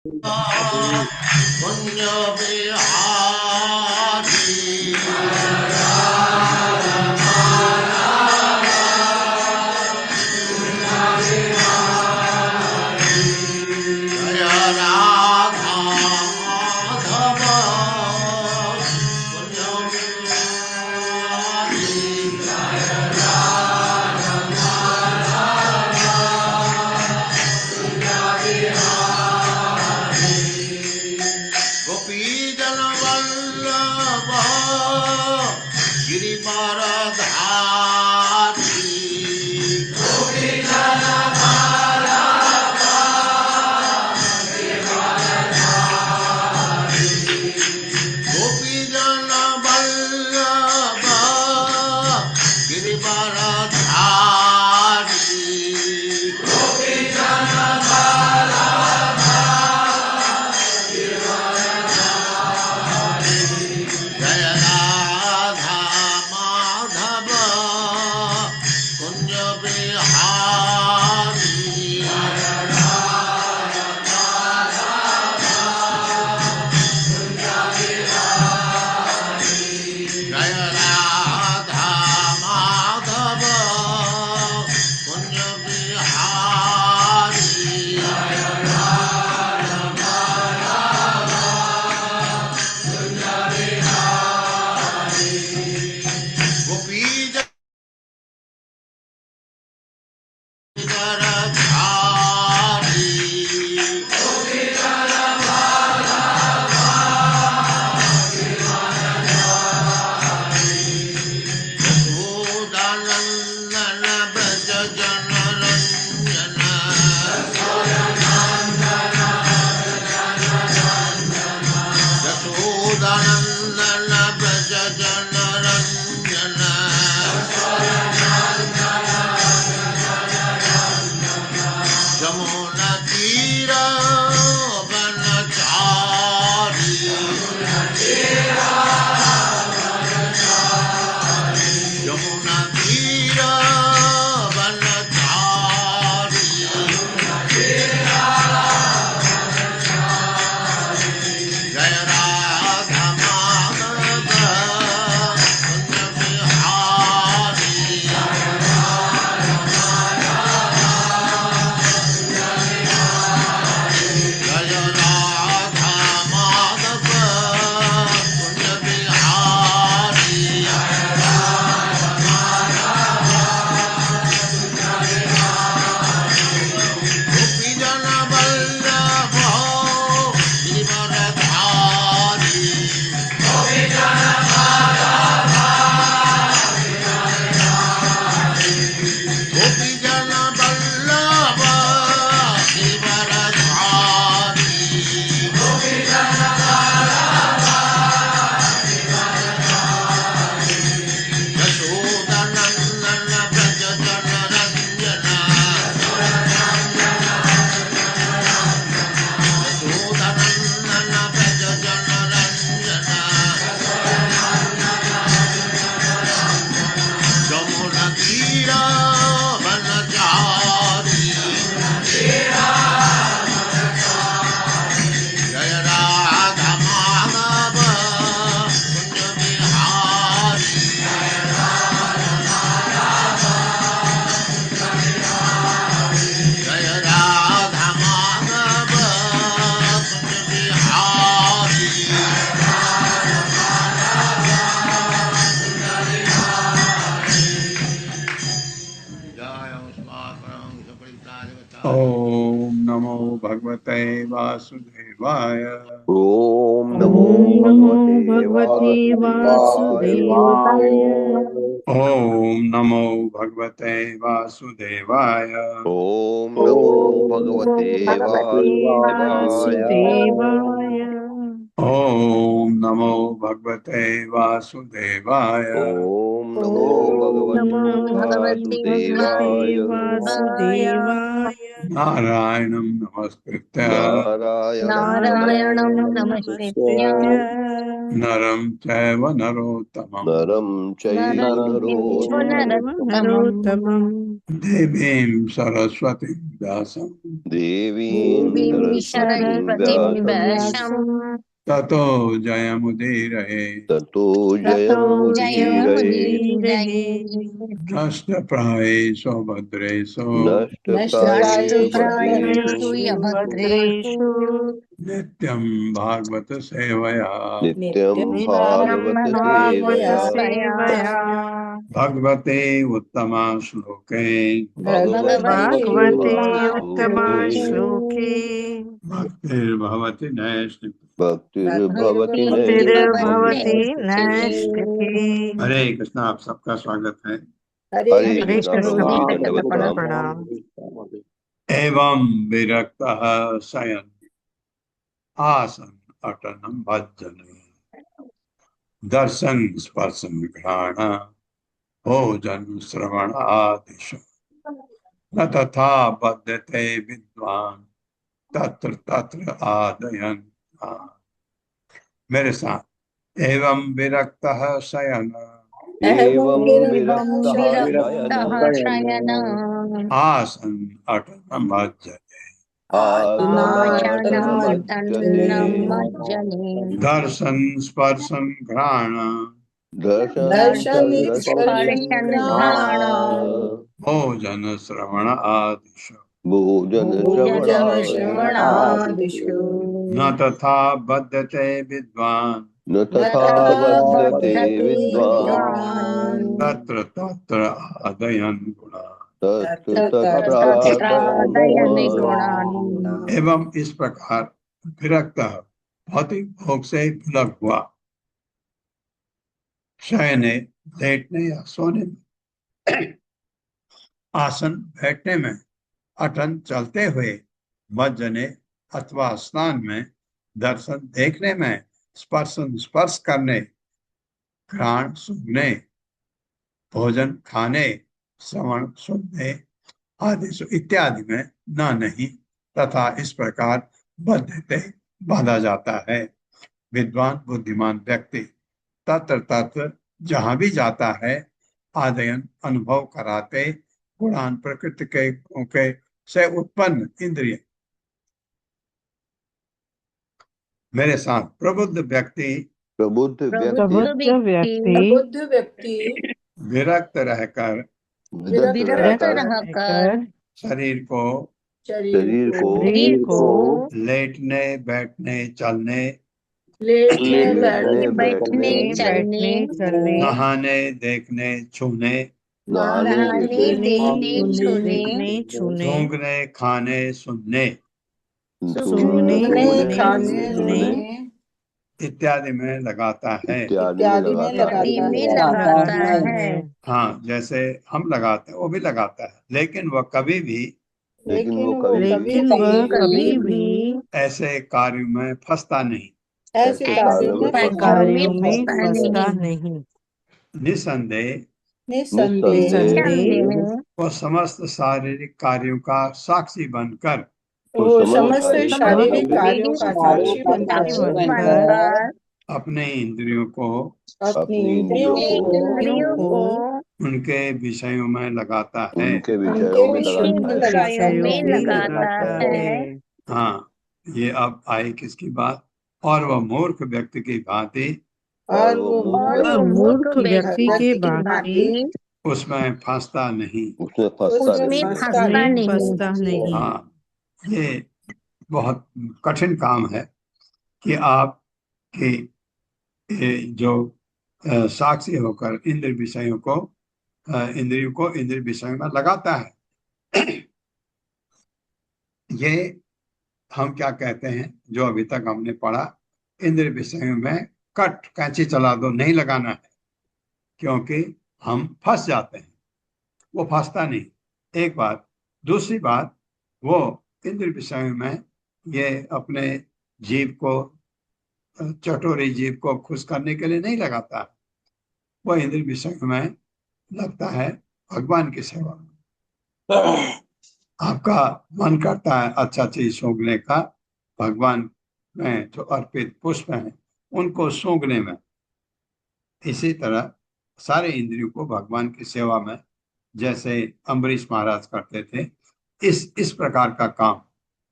कुंज बिहारी जय राधा माधव कुंज बिहारी गोपी जन वल्लभ गिरिवरधारी गोपी जन वल्लभ गिरिवरधारी जय राधा माधव कुंज बिहारी जय राधा माधव कुंज बिहारी गोपी जगधारी यशोदानंदन ब्रज जनरंजन यशोदानंदन ब्रज जनरंजन जमुना तीर वनचारी यमुना तीर वनचारी जय राधा माधव कुंज बिहारी जय राधा माधव कुंज बिहारी गोपी जन वल्लभ गिरिवरधारी गोपी जन वल्लभ गिरिवरधारी यशोदानंदन ब्रज जनरंजन यशोदानंदन ब्रज जनरंजन जमुना तीर वनचारी जय राधा माधव कुंज बिहारी जय राधा माधव कुंज बिहारी जय उस्माकरं सपरिताजगता ओम नमो भगवते वासुदेवाय। ओम नमो ॐ नमो भगवते भगवते वासुदेवाय। वासुदेवाय। ओम नमो भगवते वासुदेवाय। ओम ॐ नमो नमो भगवते भगवते वासुदेवाय। वासुदेवाय। ओम नमो भगवते वासुदेवाय। ओम नमो ॐ भगवते नमो भगवते वासुदेवाय। वासुदेवाय। नारायणं नमस्कृत्य नारायणं नारायणं नमस्कृत्य नमस्कृत्य नमस्कृत्य नरं चैव नरोत्तमं नरं चैव नरं चैव नरोत्तमं नरोत्तमम् नरोत्तमम् देवीं सरस्वतीं व्यासं देवीं देवीं सरस्वतीं सरस्वतीं व्यासं व्यासं ततो जयमुदीरये। ततो ततो ततो जयमुदीरये। जयमुदीरये। जयमुदीरये नष्टप्रायेषु भद्रेषु नष्टप्रायेषु नष्टप्रायेषु भद्रेषु नष्टप्रायेषु यभद्रेषु भद्रेषु नित्यं भागवत सेवया नित्यं नित्यं भागवत भागवत सेवया। भागवतसेवया सेवया। भगवते उत्तमा श्लोके भगवते भागवते उत्तमा उत्तमश्लोके श्लोके भक्तिर्भवति नैष्ठिकी। भक्तिर्भवति भक्तिर्भवति नैष्ठिकी। नैष्ठिकी। हरे कृष्णा। आप सबका स्वागत है। हरे हरे हरे कृष्णा कृष्ण कृष्ण सभी प्रभु का दंडवत प्रभु प्रणाम। प्रणाम। प्रणाम। एवं विरक्तः शयन आसन अटनं भजन दर्शन स्पर्शन घ्राण भोजन श्रवण आदिषु न तथा बध्यते विद्वान तत्र तत्र आदयन। मेरे साथ एवं विरक्तः शयन एवं एवं विरक्तः विरक्तः शयनः शयनम् आसन अटनं भजते आसनाटनमज्जते। आसनाटनं मज्जने दर्शन स्पर्शन घ्राण दर्शन दर्शन स्पर्शन स्पर्शन घ्राण घ्राण भोजन श्रवण आदिषु भोजन भोजन श्रवणादिषु श्रवणादिषु न तथा बद्धते विद्वान् न न तथा तथा बध्यते बद्धते विद्वान् विद्वान् तत्र तत्र आदयन् गुणा। तत्र तत्र तत्रादयन् तत्रादयन् गुणान्। गुणान्। एवं इस प्रकार विरक्त भौतिक भोग से विलग हुआ शयने लेटने या सोने में आसन बैठने में अटन चलते हुए मज्जने अथवा स्नान में दर्शन देखने में स्पर्शन स्पर्श करने घ्राण सूंघने भोजन खाने श्रवण सुनने आदि इत्यादि में न नहीं तथा इस प्रकार बद्धते बांधा जाता है। विद्वान बुद्धिमान व्यक्ति तत्र तत्र जहां भी जाता है आदयन अनुभव कराते गुणान प्रकृति के से उत्पन्न इंद्रिय। मेरे साथ प्रबुद्ध व्यक्ति प्रबुद्ध व्यक्ति प्रबुद्ध प्रबुद्ध व्यक्ति व्यक्ति विरक्त रहकर विरक्त विरक्त रहकर रहकर शरीर को शरीर को शरीर को लेटने बैठने चलने लेटने बैठने बैठने चलने बैठने चलने नहाने देखने छूने नहाने नहाने देखने देखने सुनने छूने देखने छूने सूंघने खाने सुनने सूंघने सूंघने खाने खाने सुनने इत्यादि में लगाता है। इत्यादि में लगाता इत्यादि में है। लगाता लगाता है। है। हाँ, जैसे हम लगाते हैं वो भी लगाता है, लेकिन वह कभी भी लेकिन वो कभी भी लेकिन वह कभी कभी भी भी ऐसे कार्य में फंसता नहीं। ऐसे कार्यों में ऐसे फंसता कार्यों नहीं। में फंसता फंसता नहीं। नहीं। निसंदेह निस्संदेह निसंदेह वो समस्त शारीरिक कार्यों का साक्षी बनकर वो समस्त शारीरिक समस्त कार्यों का शारीरिक साक्षी साक्षी बनकर बनकर अपने इंद्रियों को अपनी इंद्रियों अपने को इंद्रियों को को उनके विषयों में लगाता है। उनके विषयों में उनके लगाता है। विषयों में में लगाता लगाता है। है। हाँ, ये अब आई किसकी बात। और वह मूर्ख व्यक्ति की भांति और वो और वह वो मूर्ख मूर्ख व्यक्ति के व्यक्ति की भांति भांति उसमें फंसता नहीं। उसमें फंसता उसमें नहीं। फंसता में नहीं। फंसता नहीं। हाँ, ये बहुत कठिन काम है कि आप की जो साक्षी होकर इंद्र विषयों को इंद्रियों को इंद्र विषयों में लगाता है। ये हम क्या कहते हैं जो अभी तक हमने पढ़ा, इंद्र विषयों में कट कैंची चला दो, नहीं लगाना है, क्योंकि हम फंस जाते हैं। वो फंसता नहीं, एक बात। दूसरी बात, वो इंद्र विषयों में ये अपने जीव को चटोरी जीव को खुश करने के लिए नहीं लगाता, वह इंद्रिय विषय में लगता है भगवान की सेवा में। आपका मन करता है अच्छा चीज सूंघने का, भगवान में जो अर्पित पुष्प हैं उनको सूंघने में। इसी तरह सारे इंद्रियों को भगवान की सेवा में, जैसे अम्बरीश महाराज करते थे, इस प्रकार का काम।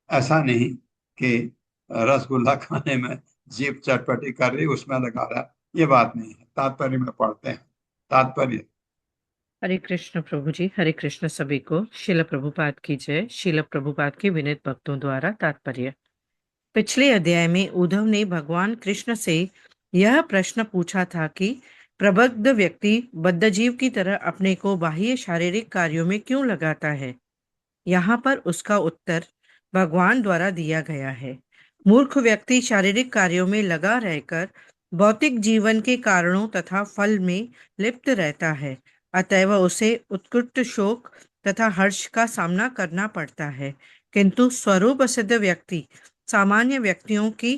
ऐसा नहीं कि रसगुल्ला खाने में जीभ चटपटी कर रही उसमें लगा रहा, ये बात नहीं है। तात्पर्य में पढ़ते हैं। तात्पर्य हरे कृष्ण प्रभु जी, हरे कृष्ण सभी को। शिल प्रभुपाद की जय। शिल प्रभुपाद के विनीत भक्तों द्वारा तात्पर्य। पिछले अध्याय में उद्धव ने भगवान कृष्ण से यह प्रश्न पूछा था कि प्रबुद्ध व्यक्ति बद्धजीव की तरह अपने को बाह्य शारीरिक कार्यों में क्यों लगाता है। यहाँ पर उसका उत्तर भगवान द्वारा दिया गया है। मूर्ख व्यक्ति शारीरिक कार्यों में लगा रहकर भौतिक जीवन के कारणों तथा फल में लिप्त रहता है, अतएव उसे उत्कृष्ट शोक तथा हर्ष का सामना करना पड़ता है। किंतु स्वरूप सिद्ध व्यक्ति सामान्य व्यक्तियों की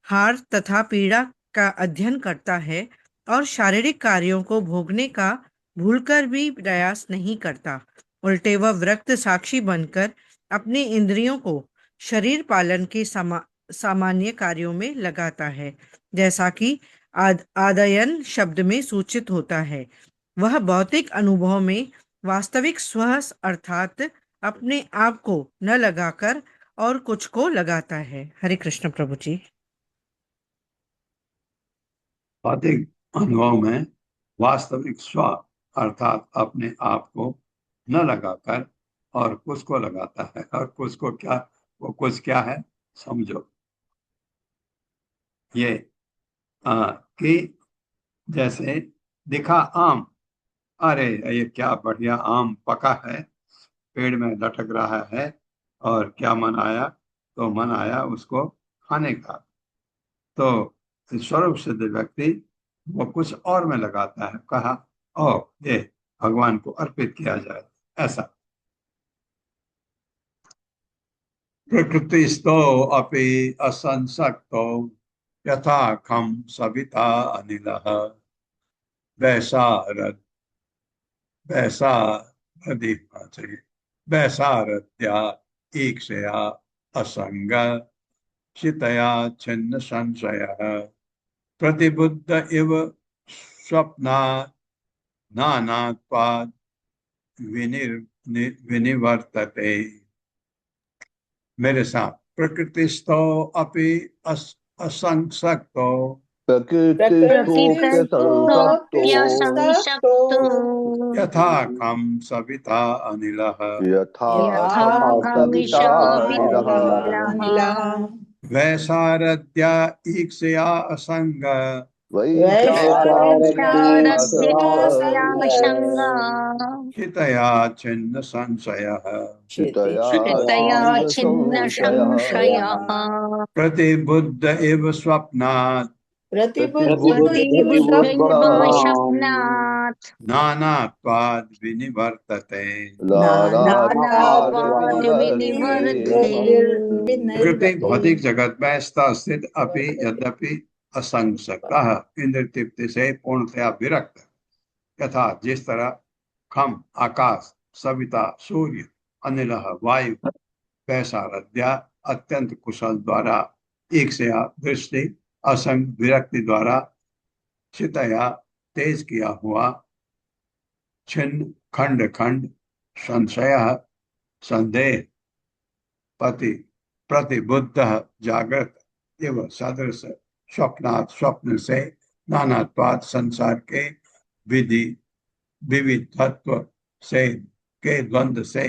हार तथा पीड़ा का अध्ययन करता है और शारीरिक कार्यों को भोगने का भूलकर भी प्रयास नहीं करता। उल्टे वह विरक्त साक्षी बनकर अपने इंद्रियों को शरीर पालन के सामान्य कार्यों में लगाता है, जैसा कि आदयन शब्द में सूचित होता है। वह भौतिक अनुभव में वास्तविक स्व अर्थात अपने आप को न लगाकर और कुछ को लगाता है। हरे कृष्ण प्रभु जी। भौतिक अनुभव में वास्तविक स्व अर्थात अपने आप को न लगाकर और कुछ को लगाता है। और कुछ को क्या, वो कुछ क्या है समझो। ये कि जैसे दिखा आम, अरे ये क्या बढ़िया आम पका है, पेड़ में लटक रहा है, और क्या मन आया, तो मन आया उसको खाने का। तो स्वरूप सिद्ध व्यक्ति वो कुछ और में लगाता है, कहा ओ ये भगवान को अर्पित किया जाए, ऐसा। प्रकृतिस्थो अपि असंसक्तो यथा खम सविता अनिलः वैसारद वैसारद्या ईक्षया असंग चितया छिन्न संशयः प्रतिबुद्ध इव स्वप्ना नानात्वाद विनिवर्तते। मेरे साथ, प्रकृतिस्थो अपि असंसक्तो यथा खम सविता अनिलः वैसारद्या ईक्षया असंग चितया छिन्न संशयः प्रतिबुद्ध इव स्वप्नात् नानात्वाद् विनिवर्तते। प्रकृति भौतिक जगत में स्थित अपि यद्यपि असंसक्तः इंद्र तृप्ति से पूर्णतया विरक्त, यथा जिस तरह खम आकाश, सविता सूर्य, अनिलः वायु, वैसारद्या अत्यंत कुशल द्वारा, ईक्षया दृष्टि, असंग विरक्ति द्वारा, चितया तेज किया हुआ, छिन्न खंड खंड, संशय संदेह, प्रतिबुद्ध जागृत, एवं सदृश स्वप्नात् स्वप्न से, नानात्वाद संसार के विविधत्व से के द्वंद्व से,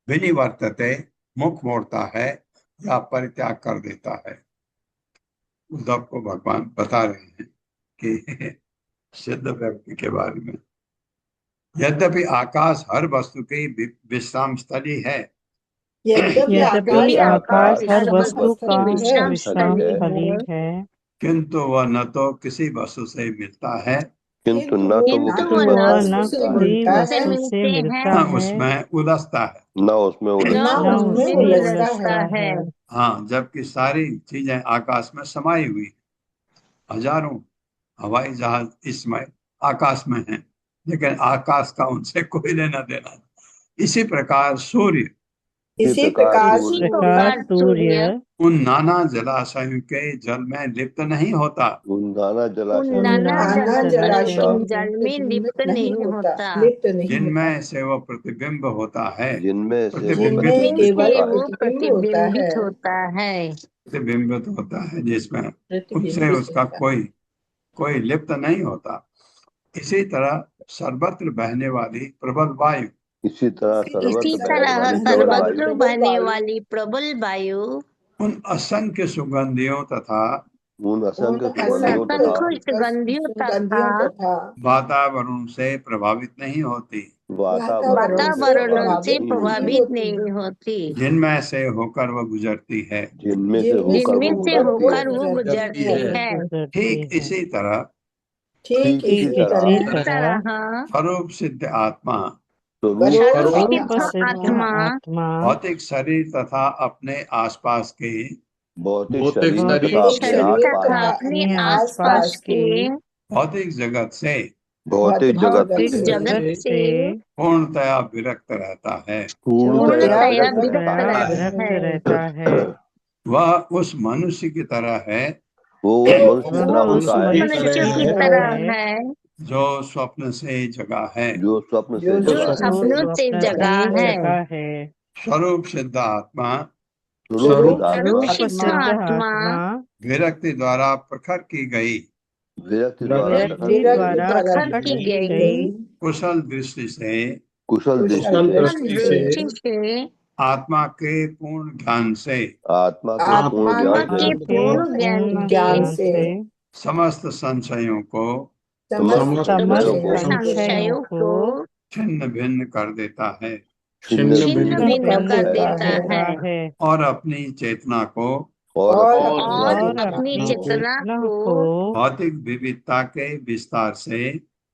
विनिवर्तते मुख मोड़ता है या परित्याग कर देता है। उद्धव को भगवान बता रहे हैं कि सिद्ध व्यक्ति के बारे में, यद्यपि आकाश हर वस्तु की विश्राम स्थली है, यद्यपि आकाश हर वस्तु का विश्राम स्थली है, किंतु वह न तो किसी वस्तु से मिलता है, किंतु न तो वो किसी वह वस्तु न से कोई मिलता है, वस्तु से मिलता न है, उसमें उलझता है। न उसमें न उलझता है। उसमें उलझता है। हाँ, जबकि सारी चीजें आकाश में समाई हुई, हजारों हवाई जहाज इस समय आकाश में हैं, लेकिन आकाश का उनसे कोई लेना देना नहीं। इसी प्रकार सूर्य इसी प्रकार इस सूर्य प्रकार सूर्य उन नाना जलाशयों के जल में लिप्त नहीं होता, उन नाना जलाशय उन में नाना लिप्त नहीं जलाशयों होता, जल में लिप्त नहीं होता, जिनमें से वह प्रतिबिंब होता है, जिनमें से वो प्रतिबिंबित जिनमें प्रतिबिंबित से होता वो है, प्रतिबिंबित होता है, प्रतिबिंबित होता है, जिसमें उनसे उसका कोई कोई लिप्त नहीं होता। इसी तरह सर्वत्र बहने वाली प्रबल वायु इसी तरह इसी सर्वत्र बहने तरह वाली प्रबल वायु सर्वत्र बहने वाली प्रबल वायु उन असंख्य सुगंधियों तथा उन असंख्य उन सुगंधियों तथा असंख्य सुगंधियों तथा वातावरण से प्रभावित नहीं होती, वातावरण से नहीं होती, प्रभावित नहीं होती, जिनमें से होकर वह गुजरती है। जिनमें से होकर वो जिनमें से गुजरती होकर है। वो गुजरती है। गुजरती ठीक है। इसी तरह ठीक इसी ठीक तरह इसी इसी तरह तरह स्वरूप सिद्ध आत्मा स्वरूप स्वरूप स्वरूप सिद्ध सिद्ध आत्मा आत्मा भौतिक शरीर तथा अपने आसपास के भौतिक शरीर भौतिक तथा अपने शरीर आसपास तथा अपने अपने आसपास आसपास के भौतिक जगत से भौतिक जगत भौतिक से जगत से पूर्णतया विरक्त रहता है। पूर्णतया पूर्णतया विरक्त विरक्त रहता है। रहता विरक्त है। रहता है। वह उस मनुष्य की तरह है वो उस मनुष्य की वह तरह उस होता है मनुष्य की की तरह तरह है जो स्वप्न से जगा है। जो स्वप्न से जो जगा है। जो सपनों से स्वप्न जगा से है। जगा है। स्वरूप सिद्ध आत्मा स्वरूप सिद्ध स्वरूप आत्मा सिद्ध सिद्ध आत्मा आत्मा विरक्ति द्वारा प्रखर की गई विरक्ति द्वारा प्रकट व्यक्ति की गई द्वारा प्रखर प्रकट की की गई गई कुशल दृष्टि से कुशल दृष्टि से दृष्टि से आत्मा के पूर्ण ज्ञान से आत्मा के पूर्ण आत्मा ज्ञान के से पूर्ण ज्ञान पूर्ण से ज्ञान से समस्त संशयों को समस्त संशयों समस्त को संशयों को छिन्न भिन्न कर देता है छिन्न छिन्न भिन्न भिन्न कर कर देता देता है देता है है और अपनी चेतना को और अपनी और चेतना अपनी को चेतना चेतना को को भौतिक विविधता के विस्तार से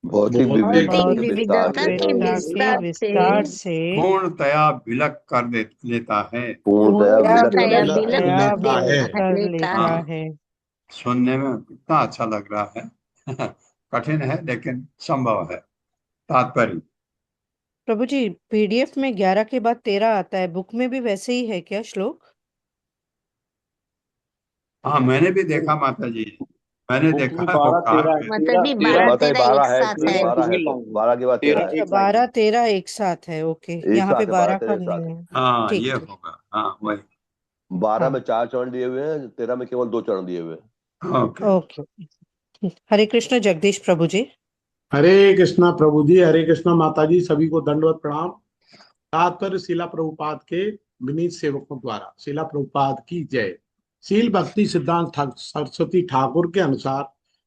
भौतिक विविधता भौतिक के विस्तार विविधता से के के विस्तार से विस्तार से पूर्णतया विलक कर लेता है। पूर्णतया विलक कर पूर्णतया देता है। विलक पूर्णतया कर विलक कर लेता लेता है। है। सुनने में कितना अच्छा लग रहा है कठिन है लेकिन संभव है। तात्पर्य प्रभु जी, पीडीएफ में 11 के बाद 13 आता है, बुक में भी वैसे ही है क्या श्लोक? हाँ, मैंने भी देखा माता जी, मैंने बुक देखा में है वो 12 कहा 13 है। मतलब भी तेरह 12 माता जी 13 एक 12 है, साथ है। 12 है तो 12 के बाद 13 है। अच्छा, 12 13 एक साथ है, ओके। एक यहाँ पे साथ है, 12 12 13 का एक साथ नहीं है। है। हाँ, ठीक ये ठीक। होगा, हाँ वही। 12 हाँ, में 4 चरण दिए हुए हैं, 13 में केवल 2 चरण दिए हुए हैं। ओके। ओके। हरे कृष्ण जगदीश प्रभु जी। हरे कृष्णा प्रभु जी, हरे कृष्णा माता जी, सभी को दंडवत प्रणाम। तात्पर्य शिला प्रभुपाद के विनीत सेवकों द्वारा। शिला प्रभुपाद की जय। शील भक्ति सिद्धांत सरस्वती ठाकुर के अनुसार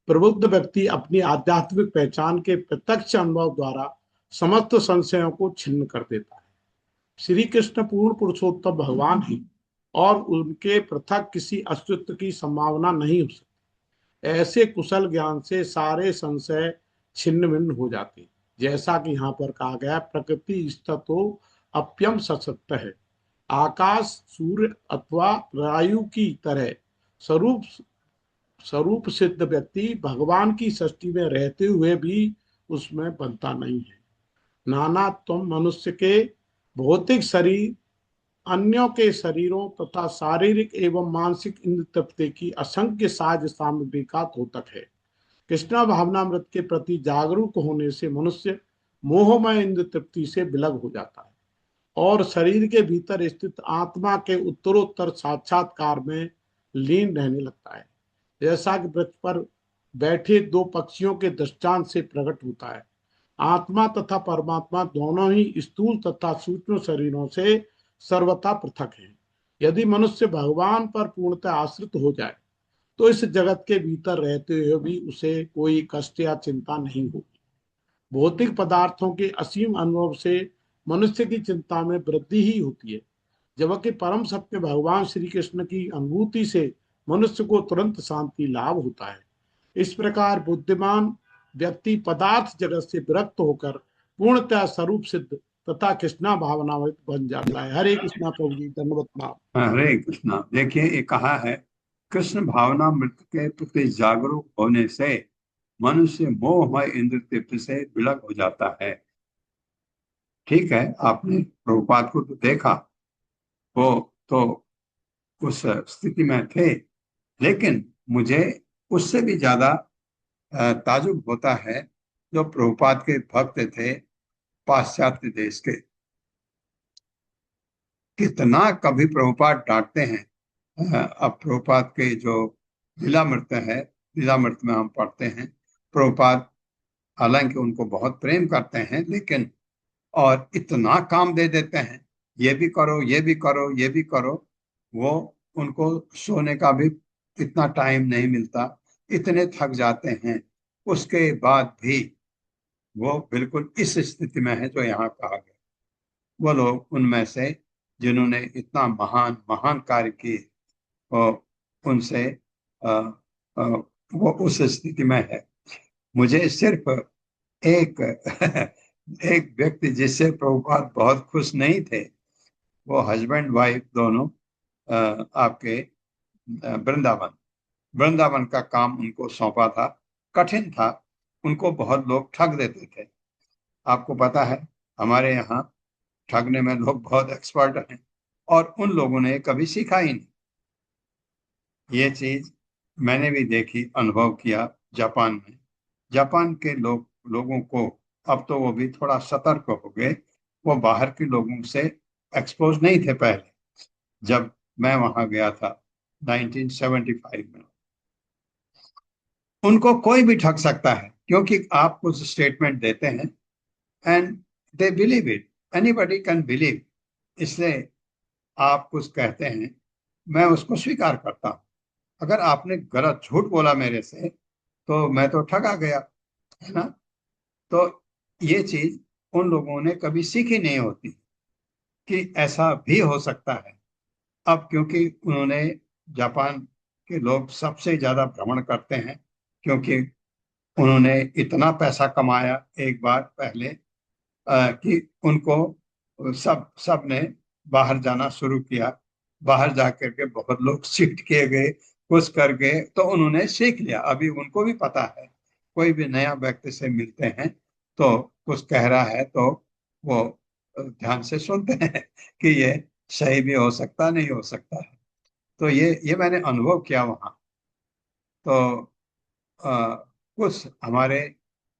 प्रबुद्ध व्यक्ति अपनी आध्यात्मिक पहचान के प्रत्यक्ष अनुभव द्वारा समस्त संशयों को छिन्न कर देता है। श्री कृष्ण पूर्ण पुरुषोत्तम भगवान हैं और उनके पृथक किसी अस्तित्व की संभावना नहीं हो सकती। ऐसे कुशल ज्ञान से सारे संशय छिन्न भिन्न हो जाते हैं। जैसा कि यहाँ पर कहा गया, प्रकृति स्थितो अप्यम सत्य है। आकाश, सूर्य अथवा वायु की तरह स्वरूप स्वरूप सिद्ध व्यक्ति भगवान की सृष्टि में रहते हुए भी उसमें बनता नहीं है। नाना तुम मनुष्य के भौतिक शरीर, अन्यों के शरीरों तथा शारीरिक एवं मानसिक इंद्र तृप्ति की असंख्य साज सामग्री का द्योतक है। कृष्णा भावनामृत के प्रति जागरूक होने से मनुष्य मोहमय इंद्र तृप्ति से विलग हो जाता है और शरीर के भीतर स्थित आत्मा के उत्तरोत्तर साक्षात्कार में लीन रहने लगता है। जैसा कि वृक्ष पर बैठे दो पक्षियों के दृष्टांत से प्रकट होता है, आत्मा तथा परमात्मा दोनों ही स्थूल तथा सूक्ष्म शरीरों से सर्वथा पृथक हैं। यदि मनुष्य भगवान पर पूर्णतः आश्रित हो जाए तो इस जगत के भीतर रहते हुए भी उसे कोई कष्ट या चिंता नहीं होगी। भौतिक पदार्थों के असीम अनुभव से मनुष्य की चिंता में वृद्धि ही होती है, जबकि परम सत्य भगवान श्री कृष्ण की अनुभूति से मनुष्य को तुरंत शांति लाभ होता है। इस प्रकार बुद्धिमान व्यक्ति पदार्थ जगत से विरक्त होकर पूर्णतः स्वरूप सिद्ध तथा कृष्णा भावनामृत बन जाता है। हरे कृष्णा प्रभु जी, धन्यवाद प्रणाम। हरे कृष्णा। देखिए, ये कहा है कृष्ण भावना मृत के प्रति जागरूक होने से मनुष्य मोहमय इंद्र तृप्ति से विलग हो जाता है। ठीक है, आपने प्रभुपाद को तो देखा, वो तो उस स्थिति में थे, लेकिन मुझे उससे भी ज्यादा ताजुब होता है जो प्रभुपाद के भक्त थे पाश्चात्य देश के। कितना कभी प्रभुपाद डांटते हैं। अब प्रभुपाद के जो लीलामृत है, लीलामृत में हम पढ़ते हैं प्रभुपाद हालांकि उनको बहुत प्रेम करते हैं, लेकिन और इतना काम दे देते हैं, ये भी करो, ये भी करो, ये भी करो। वो उनको सोने का भी इतना टाइम नहीं मिलता, इतने थक जाते हैं। उसके बाद भी वो बिल्कुल इस स्थिति में है जो यहाँ कहा गया। वो लोग उनमें से जिन्होंने इतना महान महान कार्य किए, उनसे अ, अ, वो उस स्थिति में है। मुझे सिर्फ एक एक व्यक्ति जिससे प्रभुपाद बहुत खुश नहीं थे, वो हस्बैंड वाइफ दोनों आपके वृंदावन वृंदावन का काम उनको सौंपा था। कठिन था, उनको बहुत लोग ठग देते थे। आपको पता है हमारे यहाँ ठगने में लोग बहुत एक्सपर्ट हैं, और उन लोगों ने कभी सीखा ही नहीं। ये चीज मैंने भी देखी, अनुभव किया जापान में। जापान के लोगों को अब तो वो भी थोड़ा सतर्क हो गए। वो बाहर के लोगों से एक्सपोज नहीं थे पहले, जब मैं वहां गया था 1975 में। उनको कोई भी ठग सकता है, क्योंकि आप कुछ स्टेटमेंट देते हैं and they believe it, anybody can believe. इसलिए आप कुछ कहते हैं, मैं उसको स्वीकार करता हूं। अगर आपने गलत झूठ बोला मेरे से, तो मैं तो ठगा गया, है ना। तो ये चीज उन लोगों ने कभी सीखी नहीं होती कि ऐसा भी हो सकता है। अब क्योंकि उन्होंने, जापान के लोग सबसे ज्यादा भ्रमण करते हैं, क्योंकि उन्होंने इतना पैसा कमाया एक बार पहले कि उनको सब ने बाहर जाना शुरू किया। बाहर जाकर के बहुत लोग शिफ्ट किए गए, कुछ कर गए, तो उन्होंने सीख लिया। अभी उनको भी पता है, कोई भी नया व्यक्ति से मिलते हैं तो कुछ कह रहा है तो वो ध्यान से सुनते हैं कि ये सही भी हो सकता, नहीं हो सकता है। तो ये मैंने अनुभव किया वहाँ। तो कुछ हमारे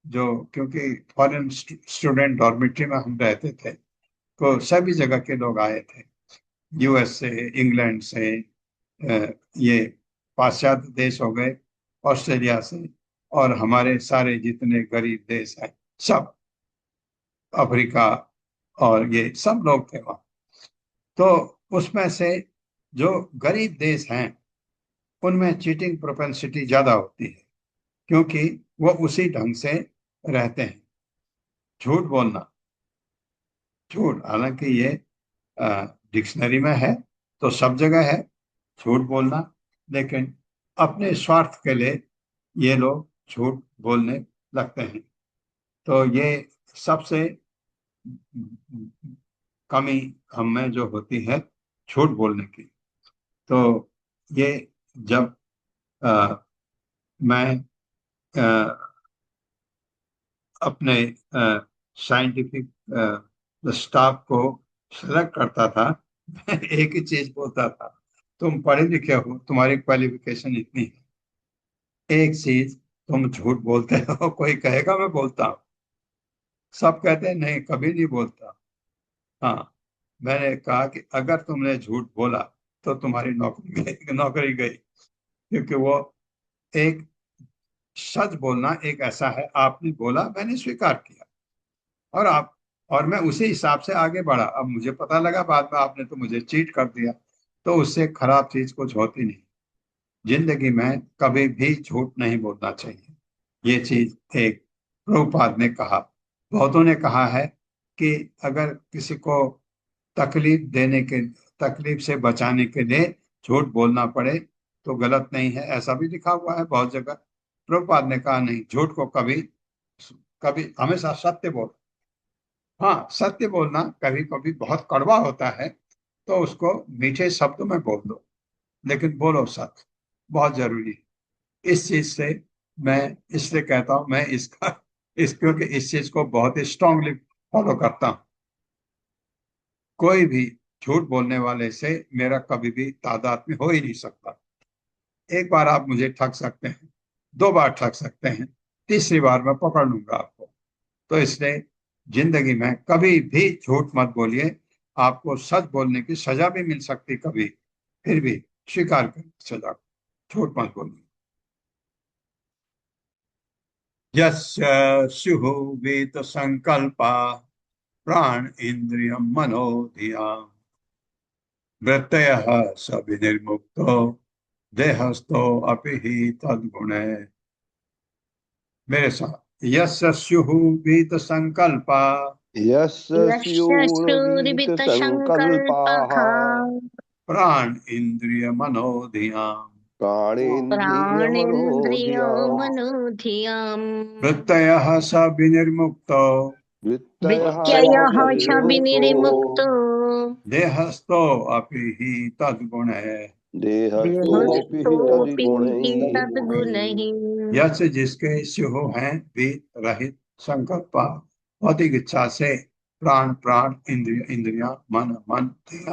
जो, क्योंकि फॉरेन स्टूडेंट डॉर्मेट्री में हम रहते थे, तो सभी जगह के लोग आए थे, यूएस से, इंग्लैंड से, ये पाश्चात्य देश हो गए, ऑस्ट्रेलिया से, और हमारे सारे जितने गरीब देश हैं सब, अफ्रीका, और ये सब लोग थे वहाँ। तो उसमें से जो गरीब देश हैं उनमें चीटिंग प्रोपेंसिटी ज्यादा होती है, क्योंकि वो उसी ढंग से रहते हैं। झूठ बोलना, झूठ, हालांकि ये डिक्शनरी में है तो सब जगह है झूठ बोलना, लेकिन अपने स्वार्थ के लिए ये लोग झूठ बोलने लगते हैं। तो ये सबसे कमी हम में जो होती है झूठ बोलने की। तो ये जब मैं अपने साइंटिफिक स्टाफ को सेलेक्ट करता था, मैं एक ही चीज बोलता था, तुम पढ़े लिखे हो, तुम्हारी क्वालिफिकेशन इतनी है, एक चीज तुम झूठ बोलते हो। कोई कहेगा मैं बोलता हूँ, सब कहते हैं नहीं, कभी नहीं बोलता। हाँ, मैंने कहा कि अगर तुमने झूठ बोला तो तुम्हारी नौकरी गई, नौकरी गई। क्योंकि वो एक सच बोलना एक ऐसा है, आपने बोला, मैंने स्वीकार किया, और मैं उसी हिसाब से आगे बढ़ा। अब मुझे पता लगा बाद में आपने तो मुझे चीट कर दिया, तो उससे खराब चीज कुछ होती नहीं। जिंदगी में कभी भी झूठ नहीं बोलना चाहिए। ये चीज एक प्रभुपाद ने कहा, बहुतों ने कहा है कि अगर किसी को तकलीफ से बचाने के लिए झूठ बोलना पड़े तो गलत नहीं है, ऐसा भी लिखा हुआ है बहुत जगह। प्रभुपाद ने कहा नहीं, झूठ को कभी कभी हमेशा सत्य बोलो। हाँ, सत्य बोलना कभी कभी बहुत कड़वा होता है, तो उसको मीठे शब्दों में बोल दो, लेकिन बोलो सत्य, बहुत जरूरी है। इस चीज से मैं इसलिए कहता हूँ, मैं क्योंकि इस चीज को बहुत ही स्ट्रांगली फॉलो करता हूँ। कोई भी झूठ बोलने वाले से मेरा कभी भी तादाद हो ही नहीं सकता। एक बार आप मुझे ठग सकते हैं, 2 बार ठग सकते हैं, तीसरी बार मैं पकड़ लूंगा आपको। तो इसलिए जिंदगी में कभी भी झूठ मत बोलिए। आपको सच बोलने की सजा भी मिल सकती कभी, फिर भी स्वीकार करें सजा को, झूठ मत बोलिए। यस्य स्युः वेद संकल्पा प्राण इंद्रियम मनो धिया वृत्तयः स विनिर्मुक्तो देहस्थो अपि हि तद्गुणे। मेरे साथ, यस्य स्युः वेद संकल्पा यस्य स्युर्वीत यशस्सूरिबित संकल्पाः संकल्पः प्राण इंद्रिय मनोधिया प्राणेन्द्रियो प्राणेन्द्रियमनोधियाम् मनोधियाम् वृत्तयः स विनिर्मुक्तो वृत्तयः वित्ययः च विनिर्मुक्तो विनिर्मुक्तो देहस्थो अपि हि तद्गुणे। देहस्थोऽपि हि देहस्थोऽपि हि तद्गुणैः। तद्गुणैः यश जिसके स्युः हैं वेद रहित संकल्प, भौतिक इच्छा से प्राण प्राण इंद्रिय इंद्रिया मन मन देह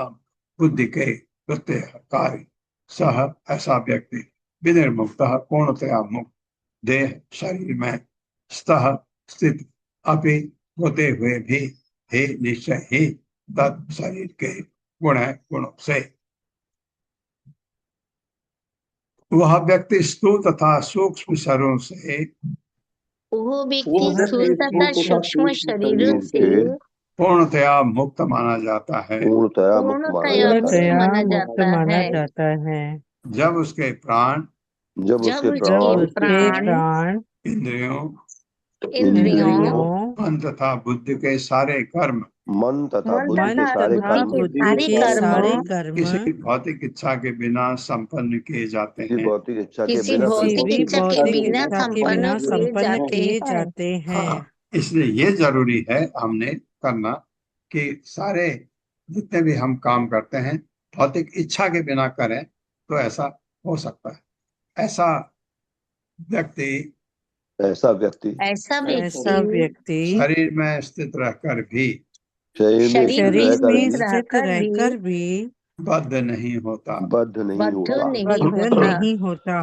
बुद्धि के प्रत्यय कार्य सह, ऐसा व्यक्ति विनिर्मुक्त पूर्णतया मुक्त देह शरीर में स्तः स्थित अपि होते हुए भी हे निश्चय ही तत् शरीर के गुणों से वह व्यक्ति स्थूल तथा सूक्ष्म शरीरों से वो व्यक्ति स्थूल तथा सूक्ष्म शरीरों से पूर्णतया मुक्त माना जाता है पूर्णतया मुक्त माना पूर्णतया जाता मुक्त है माना मुक्त जाता माना है जाता है जब उसके प्राण जब जब उसके उसके प्राण उसके प्राण प्राण इंद्रियों इंद्रियों मन तथा बुद्धि के सारे कर्म मन तथा मन बुद्धि के तथा सारे बुद्धि कर्म के बुद्धि सारे के कर्म सारे कर्म किसी भौतिक इच्छा के बिना संपन्न किए जाते किसी हैं। भौतिक इच्छा के किसी बिना किसी भौतिक भी इच्छा के भौतिक बिना इच्छा के संपन्न बिना किए संपन्न जाते किए हैं। जाते हैं हाँ, इसलिए ये जरूरी है हमने करना कि सारे जितने भी हम काम करते हैं भौतिक इच्छा के बिना करें, तो ऐसा हो सकता है। ऐसा व्यक्ति ऐसा व्यक्ति ऐसा ऐसा व्यक्ति व्यक्ति शरीर में स्थित रहकर भी शरीर में स्थित शरीर में शरीर रहकर में भी स्थित स्थित रहकर भी रहकर भी बद्ध नहीं होता। बद्ध नहीं बद्ध होता। नहीं बद्ध होता। नहीं होता।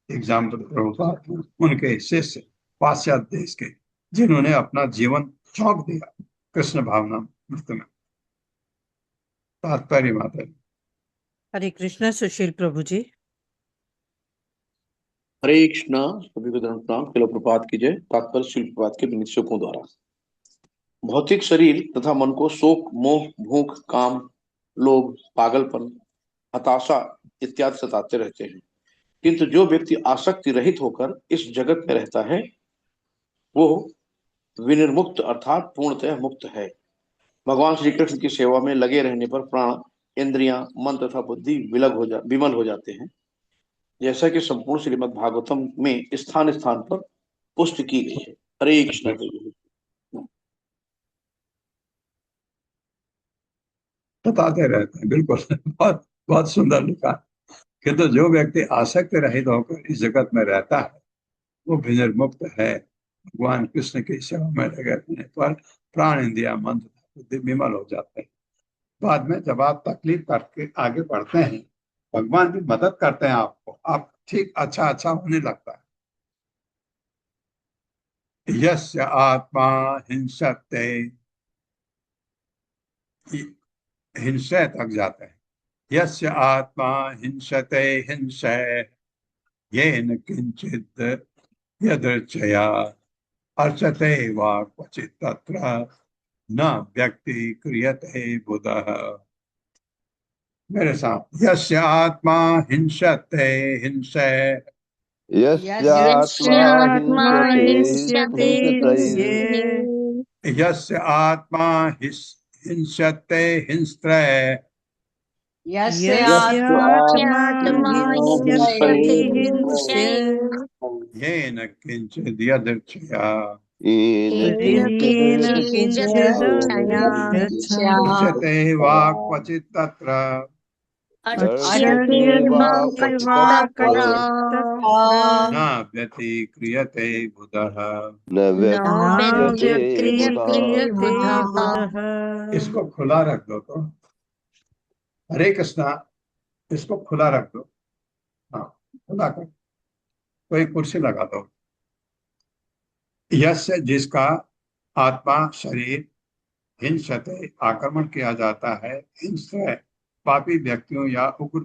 एग्जाम्पल प्रभुपाद उनके शिष्य पाश्चात्य देश के, जिन्होंने अपना जीवन झोंक दिया कृष्ण भावना मृत में। तात्पर्य माता जी। हरे कृष्णा सुशील प्रभु जी। हरे कृष्णा, सभी को दंड प्रणाम। शिल प्रपात की जय। तात्पर्य शिल प्रपात के विनीत शोकों द्वारा भौतिक शरीर तथा मन को शोक, मोह, भूख, काम, लोभ, पागलपन, हताशा इत्यादि सताते रहते हैं, किंतु जो व्यक्ति आसक्ति रहित होकर इस जगत में रहता है वो विनिर्मुक्त अर्थात पूर्णतः मुक्त है। भगवान श्री कृष्ण की सेवा में लगे रहने पर प्राण, इंद्रियां, मन तथा बुद्धि विमल हो जाते हैं, जैसा कि संपूर्ण श्रीमद् भागवतम में स्थान स्थान पर पुष्टि की गई है। हरे कृष्ण। बताते रहते हैं, बिल्कुल बहुत बहुत सुंदर लिखा। किंतु जो व्यक्ति आसक्त रहित होकर इस जगत में रहता है वो विनिर्मुक्त है। भगवान कृष्ण की सेवा में लगे रहने पर प्राण, इंद्रिया, मन तथा बुद्धि विमल हो जाते हैं। बाद में जब आप तकलीफ करके आगे बढ़ते हैं, भगवान भी मदद करते हैं आपको, आप ठीक अच्छा होने लगता है। यस्य आत्मा हिंसते, हिंसे तक जाते हैं। यस्य आत्मा हिंसते हिंसे येन किंचित यदृच्छया अर्चते वा क्वचित् तत्र न व्यक्ति क्रियते बुधः। मेरे साथ, यस्य आत्मा हिंसते हिंसे यस्यात्मा यस्यात्मा हिंस्यते हिंस्यते हिंसते यस्य आत्मा हिंसते हिंस्ते यस्य यस्यात्मा हिंस्यते हिंस्यते हिंस्य हिंस्यते येन किंचित् यदृच्छया येन येन किंचित् किञ्चिदप्यच्छया उच्यते वा क्वचित् तत्र दर्श्यते दर्श्यते वा वा क्वचित् क्वचित् तत्र तत्र न व्यतिक्रियते बुधः। न न व्यक्रियते बुधः। व्यतिक्रियते बुधः। इसको खुला रख दो तो हरे कृष्णा, इसको खुला रख दो। हाँ, खुला कर, कोई कुर्सी लगा दो। यस्य, जिसका आत्मा शरीर हिंसते आक्रमण किया जाता है, हिंसा पापी व्यक्तियों या उग्र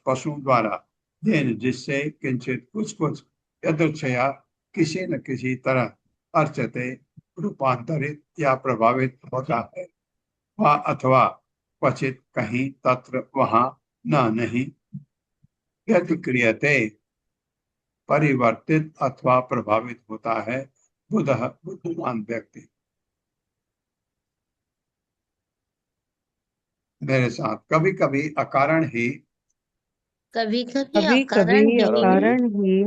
पशुओं द्वारा, येन जिससे किंचित कुछ यदृच्छया किसी न किसी तरह अर्चते रूपांतरित या प्रभावित होता है, वा अथवा क्वचित कहीं तत्र वहां न नहीं व्यतिक्रियते परिवर्तित अथवा प्रभावित होता है बुधः बुद्धिमान व्यक्ति। मेरे साथ कभी कभी अकारण ही कभी कभी अकारण कभी ही अकारण ही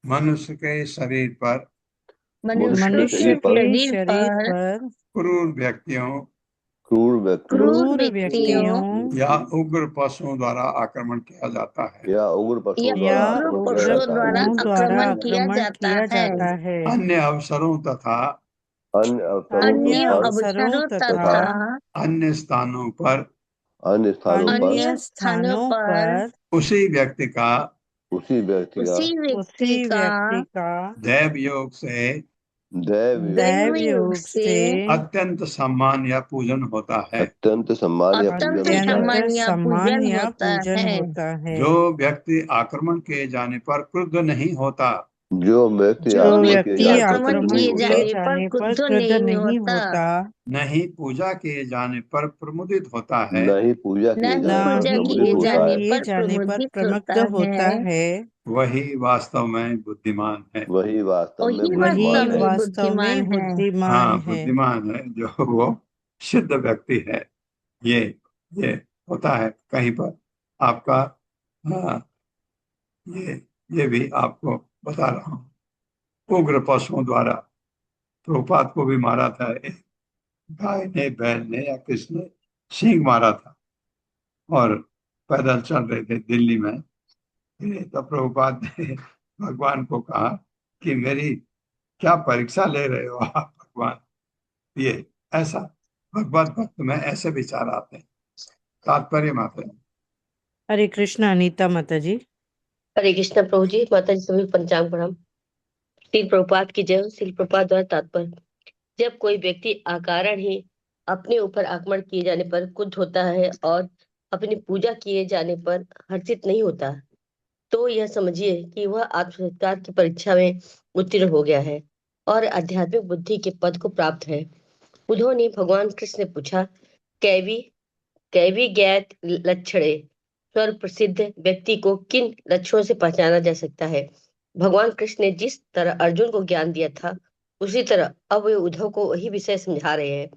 मनुष्य के शरीर पर मनुष्य मनुष्य के के शरीर शरीर पर पर क्रूर व्यक्तियों क्रूर व्यक्तियों क्रूर व्यक्तियों या उग्र पशुओं द्वारा आक्रमण किया जाता है। या उग्र पशुओं या या द्वारा उग्र किया उग्र पशुओं जाता द्वारा है। पशुओं द्वारा आक्रमण किया आक्रमण जाता किया है। जाता है। अन्य अवसरों तथा अन्य अवसरों अन्य पर अवसरों तथा तथा अन्य स्थानों पर अन्य स्थानों पर अन्य स्थानों पर उसी व्यक्ति का उसी व्यक्ति का उसी व्यक्ति का दैव योग से दैव दैव योग योग से अत्यंत सम्मान या पूजन होता है। अत्यंत सम्मान या पूजन अत्यंत होता है। सम्मान या सम्मान पूजन या होता पूजन है। होता है। जो व्यक्ति आक्रमण किए जाने पर क्रुद्ध नहीं होता, जो व्यक्ति जो आक्रमण किए व्यक्ति जाने पर आक्रमण क्रुद्ध नहीं किए होता, जाने पर क्रुद्ध नहीं होता, नहीं पूजा किए जाने पर प्रमुदित होता है, नहीं पूजा किए नहीं जाने पर पूजा नहीं प्रमुदित किए होता पूजा जाने है, किए पर जाने पर प्रमुदित प्रमुग्ध होता है। है, वही वास्तव में बुद्धिमान है। वही वास्तव में वही वही बुद्धिमान है। वास्तव में बुद्धिमान है। बुद्धिमान हाँ, है। बुद्धिमान है जो वो सिद्ध व्यक्ति है। ये ये होता है कहीं पर आपका। हाँ, ये भी आपको बता रहा हूँ। उग्र पशुओं द्वारा प्रभुपाद को भी मारा था, एक गाय ने, बैल ने या किसने सींग मारा था, और पैदल चल रहे थे दिल्ली में। तो प्रभुपाद ने भगवान को कहा कि मेरी क्या परीक्षा ले रहे हो आप भगवान। ये ऐसा भगवत भक्त में ऐसे विचार आते हैं। तात्पर्य माता जी। हरे कृष्ण। अनीता माता जी। हरे कृष्णा प्रभु जी। माता जी सभी पंचांग प्रणाम। श्री प्रभुपाद की जय। श्री प्रभुपाद द्वारा तात्पर्य। जब कोई व्यक्ति अकारण ही अपने ऊपर आक्रमण किए जाने पर क्रुद्ध होता है और अपनी पूजा किए जाने पर हर्षित नहीं होता, तो यह समझिए कि वह आत्मसत्कार की परीक्षा में उत्तीर्ण हो गया है और आध्यात्मिक बुद्धि के पद को प्राप्त है। उन्होंने भगवान कृष्ण ने पूछा, कैवी कैवी ज्ञात लक्षणे, स्वर प्रसिद्ध व्यक्ति को किन लक्षणों से पहचाना जा सकता है? भगवान कृष्ण ने जिस तरह अर्जुन को ज्ञान दिया था, उसी तरह अब वे उद्धव को वही विषय समझा रहे हैं।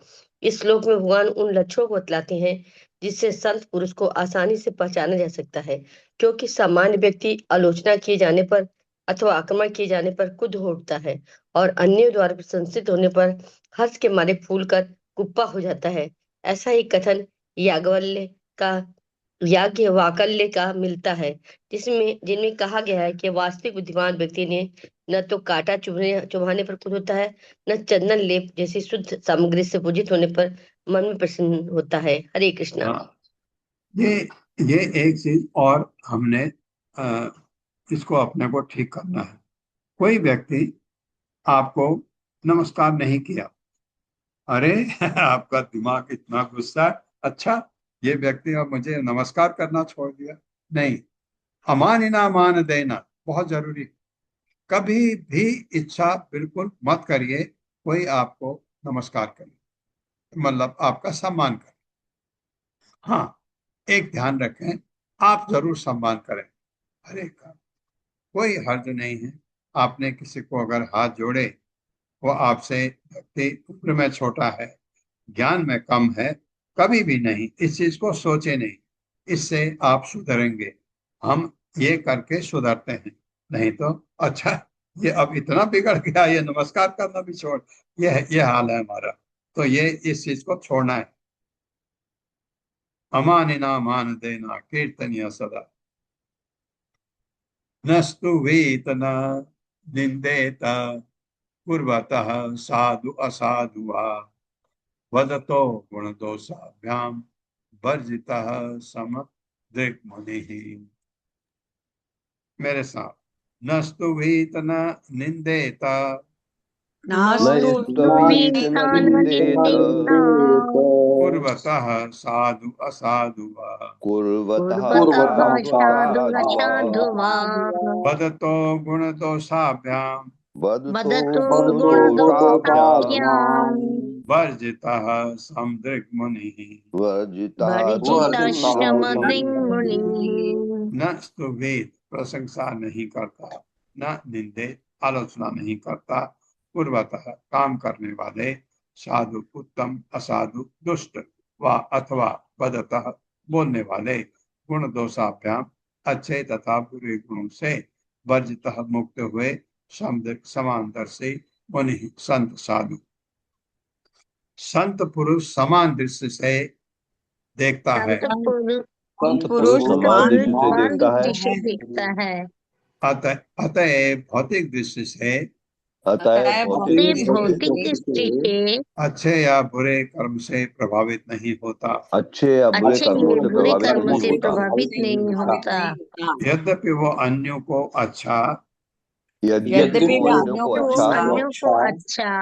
इस श्लोक में भगवान उन लक्षणों को बतलाते हैं जिससे संत पुरुष को आसानी से पहचाना जा सकता है, क्योंकि सामान्य व्यक्ति आलोचना किए जाने पर अथवा आक्रमण किए जाने पर क्रुद्ध हो उठता है और अन्य द्वारा प्रशंसित होने पर हर्ष के मारे फूलकर कुप्पा हो जाता है। ऐसा ही कथन याज्ञवल्क्य का वाकल्य का मिलता है, जिनमें कहा गया है कि वास्तविक बुद्धिमान व्यक्ति ने न तो कांटा चुभाने पर क्रुद्ध होता है, न चंदन लेप जैसी शुद्ध सामग्री से पूजित होने पर मन में प्रसन्न होता है। हरे कृष्णा। हाँ, ये एक चीज और हमने इसको अपने को ठीक करना है। कोई व्यक्ति आपको नमस्कार नहीं किया, अरे आपका दिमाग इतना गुस्सा, अच्छा ये व्यक्ति अब मुझे नमस्कार करना छोड़ दिया। नहीं, अमानिना मान देना बहुत जरूरी। कभी भी इच्छा बिल्कुल मत करिए कोई आपको नमस्कार करे, मतलब आपका सम्मान करे। हाँ, एक ध्यान रखें, आप जरूर सम्मान करें हर एक का, कोई हर्ज नहीं है। आपने किसी को अगर हाथ जोड़े, वो आपसे व्यक्ति उम्र में छोटा है, ज्ञान में कम है, कभी भी नहीं इस चीज को सोचे नहीं। इससे आप सुधरेंगे। हम ये करके सुधरते हैं, नहीं तो अच्छा ये अब इतना बिगड़ गया, ये नमस्कार करना भी छोड़, ये हाल है हमारा। तो ये इस चीज को छोड़ना है। अमानिना मान देना कीर्तनीय सदा, नस्तु वेत न निंदेत कुर्वतः साधु असाधु वा, वदतो गुण दोषाभ्याम वर्जितः सम दृक् मुनिः। मेरे साथ, नस्तु वेत न निंदेत नस्तु वीत न निंदेत कुर्वतः साधु असाधु वा, कुर्वतः पूर्वतः साधु साधु असाधु वा, वा वदतो गुण दोषाभ्याम वदतो वदतु गुण गुणदोषाभ्याम् दोषाभ्याम् वर्जितः सम दृक् मुनिः। वर्जितः वर्जितश्रम मुनिः। मुनि। न स्तुवेद, प्रशंसा नहीं करता, न निंदे, आलोचना नहीं करता, पूर्वतः, काम करने वाले, साधु उत्तम असाधु दुष्ट, व अथवा पदतः, बोलने वाले, गुण दोषाभ्याम, अच्छे तथा बुरे गुणों से, वर्जितः, मुक्त हुए, समांतरसी मुनि, संत साधु। संत पुरुष समान दृष्टि से देखता है, संत पुरुष समान दृष्टि से समान देखता है, दृष्टि से देखता है। अतएव भौतिक दृष्टि से, अतः भौतिक अतः दृष्टि भौतिक दृष्टि से अच्छे या बुरे कर्म से प्रभावित नहीं होता। अच्छे या बुरे अच्छे कर्मों या से बुरे प्रभावित कर्म नहीं से होता। प्रभावित नहीं होता। यद्यपि वो अन्यों को अच्छा यद्यपि वो अन्यों को तो अच्छा अन्यों को अच्छा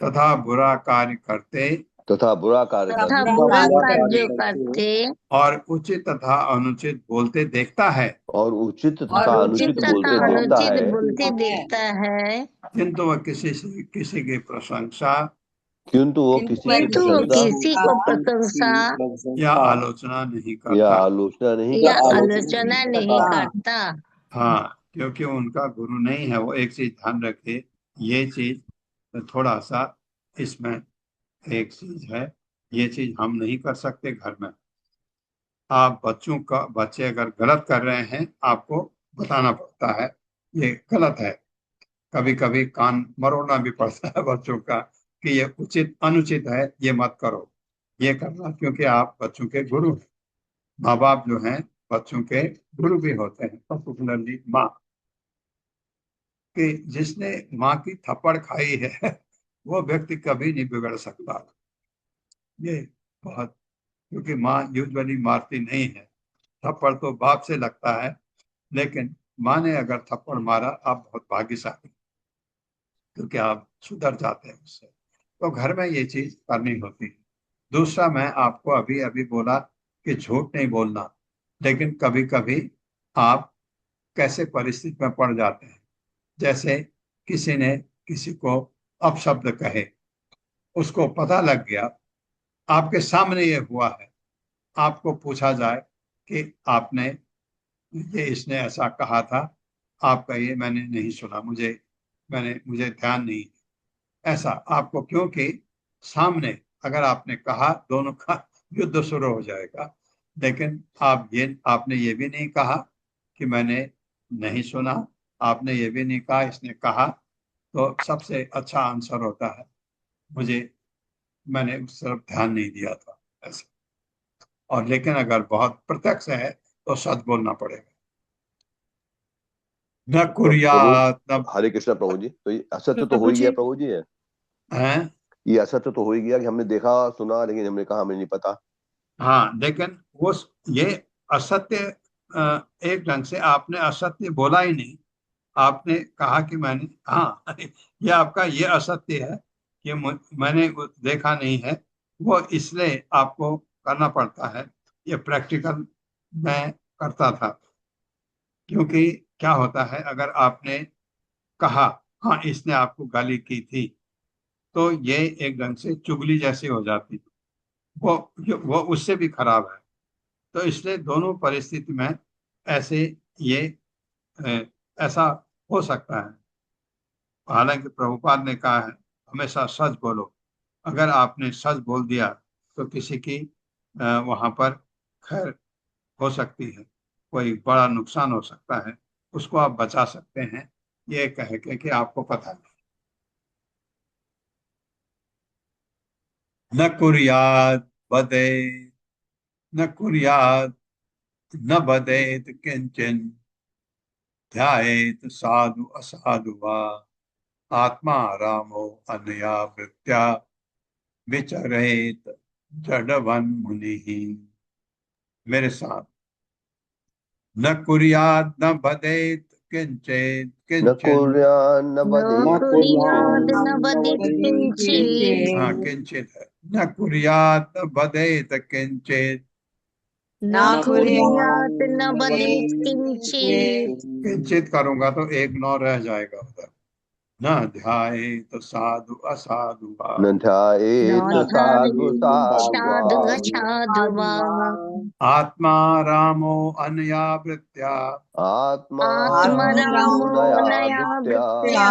तथा बुरा कार्य करते तथा बुरा कार्य तथा करते बुरा कार्य करते और उचित तथा अनुचित बोलते देखता है, और उचित तथा और उचित अनुचित तथा बोलते देखता अनुचित है, बोलते देखता है, किंतु वह किसी की प्रशंसा किंतु वो किसी की किंतु वो प्रशंसा किसी को प्रशंसा या आलोचना नहीं या करता। आलोचना नहीं या करता। आलोचना नहीं करता। हाँ, क्योंकि उनका गुरु नहीं है। वो एक चीज ध्यान रखे, ये चीज थोड़ा सा इसमें एक चीज है, ये चीज हम नहीं कर सकते घर में। आप बच्चे अगर गलत कर रहे हैं, आपको बताना पड़ता है ये गलत है। कभी कभी कान मरोड़ना भी पड़ता है बच्चों का कि ये उचित अनुचित है, ये मत करो, ये करना, क्योंकि आप बच्चों के गुरु हैं। माँ बाप जो हैं बच्चों के गुरु भी होते हैं, पर्टिकुलरली माँ। कि जिसने माँ की थप्पड़ खाई है वो व्यक्ति कभी नहीं बिगड़ सकता। ये बहुत, क्योंकि माँ यूजुअली मारती नहीं है। थप्पड़ तो बाप से लगता है, लेकिन माँ ने अगर थप्पड़ मारा, आप बहुत भाग्यशाली, क्योंकि आप सुधर जाते हैं उससे। तो घर में ये चीज करनी होती है। दूसरा, मैं आपको अभी अभी बोला कि झूठ नहीं बोलना, लेकिन कभी कभी आप कैसे परिस्थिति में पड़ जाते हैं। जैसे किसी ने किसी को अपशब्द कहे, उसको पता लग गया, आपके सामने ये हुआ है, आपको पूछा जाए कि आपने ये इसने ऐसा कहा था, आप कहिए मैंने नहीं सुना, मुझे ध्यान नहीं। ऐसा आपको, क्योंकि सामने अगर आपने कहा, दोनों का युद्ध शुरू हो जाएगा। लेकिन आपने ये भी नहीं कहा कि मैंने नहीं सुना, आपने ये भी नहीं कहा इसने कहा, तो सबसे अच्छा आंसर होता है मैंने उस तरफ ध्यान नहीं दिया था, ऐसा। और लेकिन अगर बहुत प्रत्यक्ष है तो सच बोलना पड़ेगा। न तो कुर्यात न हरे कृष्णा प्रभु जी, तो ये असत्य तो प्रभु हो ही गया जी। प्रभु जी है, है। ये असत्य तो हो ही गया कि हमने देखा सुना, लेकिन हमने कहा हमें नहीं पता। हाँ, लेकिन वो ये असत्य, एक ढंग से आपने असत्य बोला ही नहीं, आपने कहा कि मैंने, हाँ ये आपका ये असत्य है कि मैंने वो देखा नहीं है, वो इसलिए आपको करना पड़ता है। ये प्रैक्टिकल मैं करता था, क्योंकि क्या होता है, अगर आपने कहा हाँ इसने आपको गाली की थी, तो ये एक ढंग से चुगली जैसी हो जाती, वो उससे भी खराब है। तो इसलिए दोनों परिस्थिति में ऐसे ये अ, ऐसा हो सकता है। हालांकि प्रभुपाद ने कहा है हमेशा सच बोलो। अगर आपने सच बोल दिया तो किसी की वहां पर खैर हो सकती है, कोई बड़ा नुकसान हो सकता है, उसको आप बचा सकते हैं। ये कह के कि आपको पता नहीं। न कुर्यात् वदेत् न कुर्यात् न वदेत् किंचन ध्यायेत् साधु असाधु वा आत्मा रामो अनया वृत्त्या विचरेत जडवन मुनिः। मेरे साथ, न कुर्यात् न वदेत् किंचित न किंचन, कुर्यान्न न वदेत् कुर्याद् किंचन न वदेत् किंचित् हाँ किंचित है, न कुर्यात् न वदेत् किंचित, न कुर्यात् न वदेत् किंचित् किंचित करूंगा तो एक नौ रह जाएगा उधर। न ध्यायेत साधु असाधु वा न न ध्यायेत् साधु साधु वा साधु असाधु वा आत्मा रामो अनया वृत्त्या आत्मा आत्मरामो नया नया वृत्त्या वृत्त्या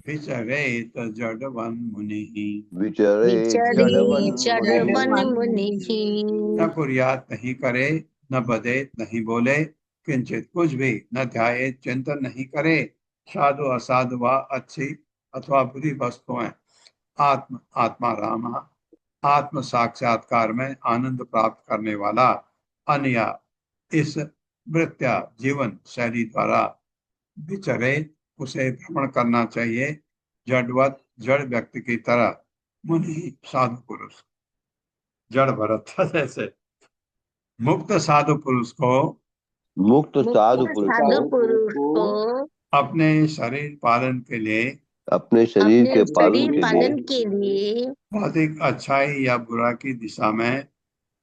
विचरेत जडवन मुनिः। विचरेत् विचरे जडवन् जडवन मुनिः। मुनिः। न कुर्यात नहीं करे, न बदे नहीं बोले, किंचित कुछ भी, न ध्याये चिंतन नहीं करे, साधु असाधु व अच्छी अथवा बुरी वस्तुएं, आत्म आत्मा राम आत्म साक्षात्कार में आनंद प्राप्त करने वाला अन्य इस वृत्या जीवन शैली द्वारा विचरे, उसे भ्रमण करना चाहिए जड़वत जड़ व्यक्ति की तरह। मुनि साधु पुरुष जड़ भरत जैसे मुक्त साधु पुरुष को मुक्त साधु मुक्त पुरुष साधु को पुरुष को अपने शरीर पालन के लिए, अपने शरीर अपने के पालन शरीर के लिए पालन के लिए भौतिक अच्छाई या बुरा की दिशा में,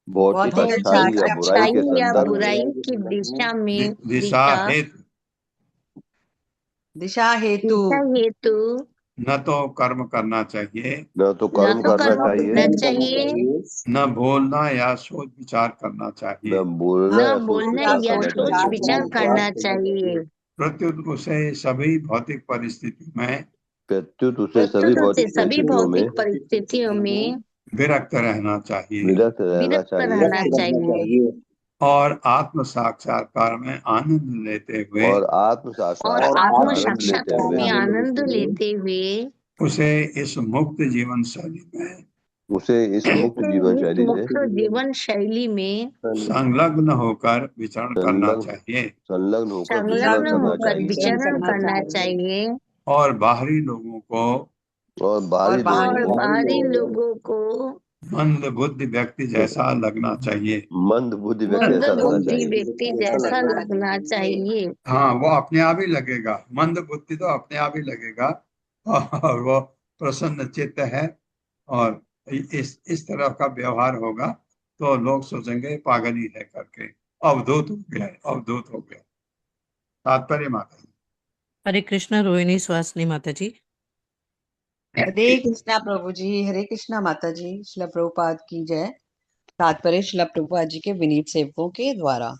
भौतिक अच्छाई या बुराई अच्छाई के या संदर्भ बुराई में की दिशा में दिशा हेतु दिशा हेतु दिशा हेतु न तो कर्म करना चाहिए, न तो न कर्म तो करना कर्म चाहिए, करना चाहिए, न बोलना या सोच विचार करना न चाहिए, बोलना न या सोच बोलना विचार या करना सोच चाहिए। विचार करना चाहिए। प्रत्युत उसे सभी भौतिक परिस्थितियों में प्रत्युत उसे सभी प्रस्तुत भौतिक से सभी परिस्थितियों में भौतिक परिस्थितियों में विरक्त रहना चाहिए विरक्त रहना विरक्त चाहिए रहना चाहिए और आत्म साक्षात्कार में आनंद लेते हुए और आत्म और साक्षात्कार में आत्म आनंद लेते साक्षात्कार हुए में आनंद लेते हुए उसे इस मुक्त जीवन शैली में उसे इस मुक्त जीवन शैली से मुक्त जीवन शैली में संलग्न होकर विचरण करना चाहिए संलग्न होकर विचरण संलग्न करना होकर चाहिए विचरण करना चाहिए और बाहरी लोगों को, और बाहरी और लोगों बाहरी लोगों को मंद बुद्धि व्यक्ति जैसा लगना चाहिए। को मंद बुद्धि व्यक्ति मंद ऐसा लगना बुद्धि चाहिए। व्यक्ति जैसा लगना चाहिए। हाँ, वो अपने आप ही लगेगा, मंद बुद्धि तो अपने आप ही लगेगा और वो प्रसन्न चित्त है और इस तरह का व्यवहार होगा तो लोग सोचेंगे पागल ही है करके, अवधूत हो गया है, अवधूत हो गया। तात्पर्य माता जी। हरे कृष्ण रोहिणी सुहासिनी माता जी। हरे कृष्णा प्रभु जी, हरे कृष्णा माता जी। श्रील प्रभुपाद की जय। तात्पर्य श्रील प्रभुपाद जी के विनीत सेवकों के द्वारा।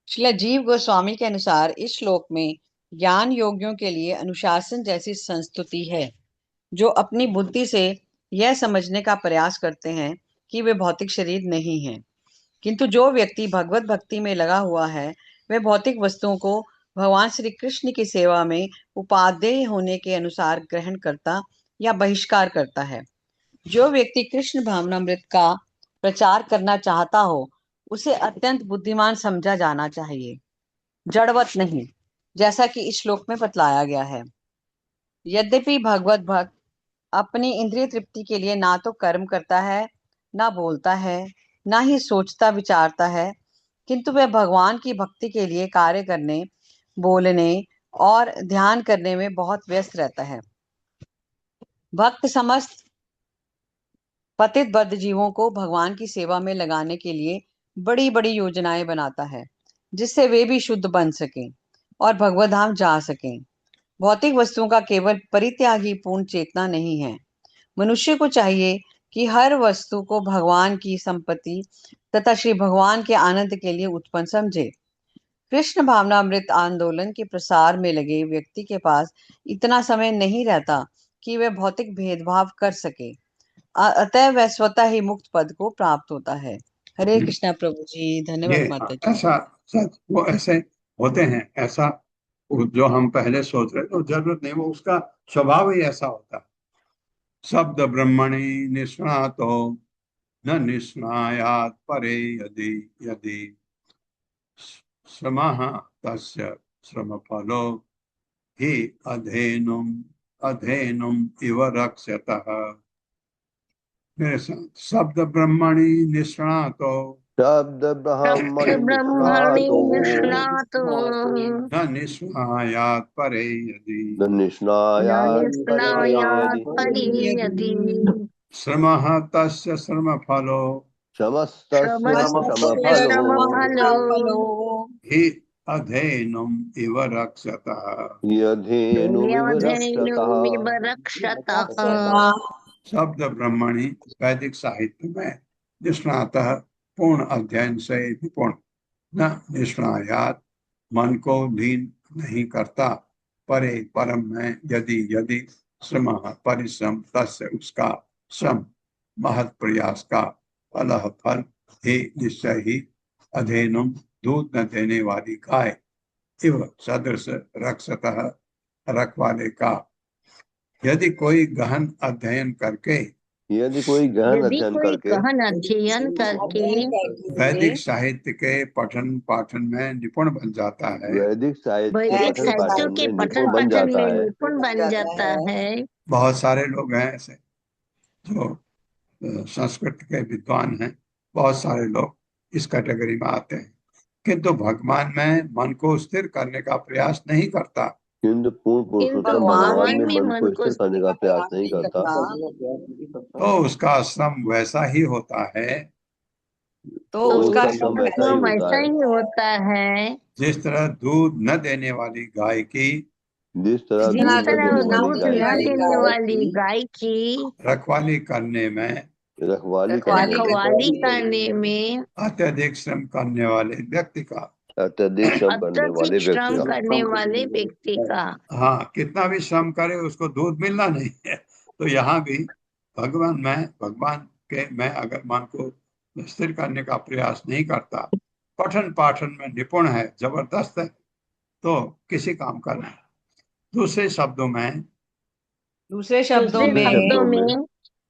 श्रील जीव गोस्वामी के अनुसार इस श्लोक में ज्ञान योगियों के लिए अनुशासन जैसी संस्तुति है, जो अपनी बुद्धि से यह समझने का प्रयास करते हैं कि वे भौतिक शरीर नहीं हैं, किंतु जो व्यक्ति भगवत भक्ति में लगा हुआ है वह भौतिक वस्तुओं को भगवान श्री कृष्ण की सेवा में उपादेय होने के अनुसार ग्रहण करता या बहिष्कार करता है। जो व्यक्ति कृष्ण भावनामृत का प्रचार करना चाहता हो उसे अत्यंत बुद्धिमान समझा जाना चाहिए, जड़वत नहीं, जैसा कि इस श्लोक में बतलाया गया है। यद्यपि भगवत भक्त अपनी इंद्रिय तृप्ति के लिए ना तो कर्म करता है, ना बोलता है, ना ही सोचता विचारता है, किंतु वह भगवान की भक्ति के लिए कार्य करने, बोलने और ध्यान करने में बहुत व्यस्त रहता है। भक्त समस्त पतित बद्ध जीवों को भगवान की सेवा में लगाने के लिए बड़ी बड़ी योजनाएं बनाता है, जिससे वे भी शुद्ध बन सकें और भगवत धाम जा सकें। भौतिक वस्तुओं का केवल परित्यागी पूर्ण चेतना नहीं है। मनुष्य को चाहिए कि हर वस्तु को भगवान की संपत्ति तथा श्री भगवान के आनंद के लिए उत्पन्न समझे। कृष्ण भावनामृत आंदोलन के प्रसार में लगे व्यक्ति के पास इतना समय नहीं रहता कि वह भौतिक भेदभाव कर सके, अतः वह स्वतः ही मुक्त पद को प्राप्त होता है। हरे कृष्णा प्रभु जी। धन्यवाद ये माता जी। ऐसा सच वो ऐसे होते हैं, ऐसा जो हम पहले सोच रहे थे, वो जरूरत नहीं, वो उसका स्वभाव ही ऐसा होता है। शब्द ब्रह्मणि निष्णातो न निष्णायात् परे यदि यदि श्रमः तस्य श्रमफलो हि अधेनुम इव रक्ष्यतः। मेरे साथ, शब्द ब्रह्मणि निष्णातो शब्द शब्द ब्रह्मणि ब्रह्मणि निष्णातो निष्णातो न निष्णायात् परे यदि न न निष्णायात् परे निष्णायात् यदि परियदि श्रमः तस्य श्रमफलो समस्तस्य श्रमस्य श्रमफलो श्रमफलो हि अधेनुम इव रक्षतः। यधेनुमिव रक्षतः। यद्धेनुमिव रक्षतः। शब्द ब्रह्मणि वैदिक साहित्य में निष्णातः पूर्ण अध्ययन से निपुण, न निष्णायात मन को लीन नहीं करता, परे परम में यदि यदि श्रम परिश्रम तस्य उसका श्रम महत् प्रयास का फल ही निश्चय ही अधेनुम दूध न देने वाली गाय इव सदृश रक्षतः रखवाले का। यदि कोई गहन अध्ययन करके यदि कोई गहन यदि अध्ययन कोई करके गहन अध्ययन करके वैदिक साहित्य के पठन पाठन में निपुण बन जाता है, वैदिक साहित्य के वैदिक पठन साहित्यों पाठन के में पठन निपुण बन पाठन जाता में है, निपुण बन जाता है। बहुत सारे लोग हैं ऐसे जो संस्कृत के विद्वान हैं, बहुत सारे लोग इस कैटेगरी में आते हैं, किंतु भगवान में मन को स्थिर करने का प्रयास नहीं करता। किंतु पूर्ण किंतु पुरुषोत्तम भगवान में मन को को स्थिर करने का प्रयास नहीं करता, तो उसका श्रम वैसा ही होता है, तो तो उसका उसका श्रम वैसा ही श्रम होता ऐसा है ही होता है। जिस तरह दूध न देने वाली गाय की जिस तरह जिस दूध न तरह देने वाली दूध गाय न की देने वाली गाय की रखवाली करने में, रखवाली करने में रखवाली करने में अत्यधिक श्रम करने वाले व्यक्ति का, अत्यधिक श्रम करने वाले अत्यधिक व्यक्ति श्रम का, करने वाले व्यक्ति का। हाँ, कितना भी श्रम करे उसको दूध मिलना नहीं है। तो यहाँ भी भगवान के मैं अगर मन को स्थिर करने का प्रयास नहीं करता, पठन पाठन में निपुण है, जबरदस्त है, तो किसी काम का नहीं। दूसरे शब्दों में दूसरे शब्दों दूसरे शब्दों में में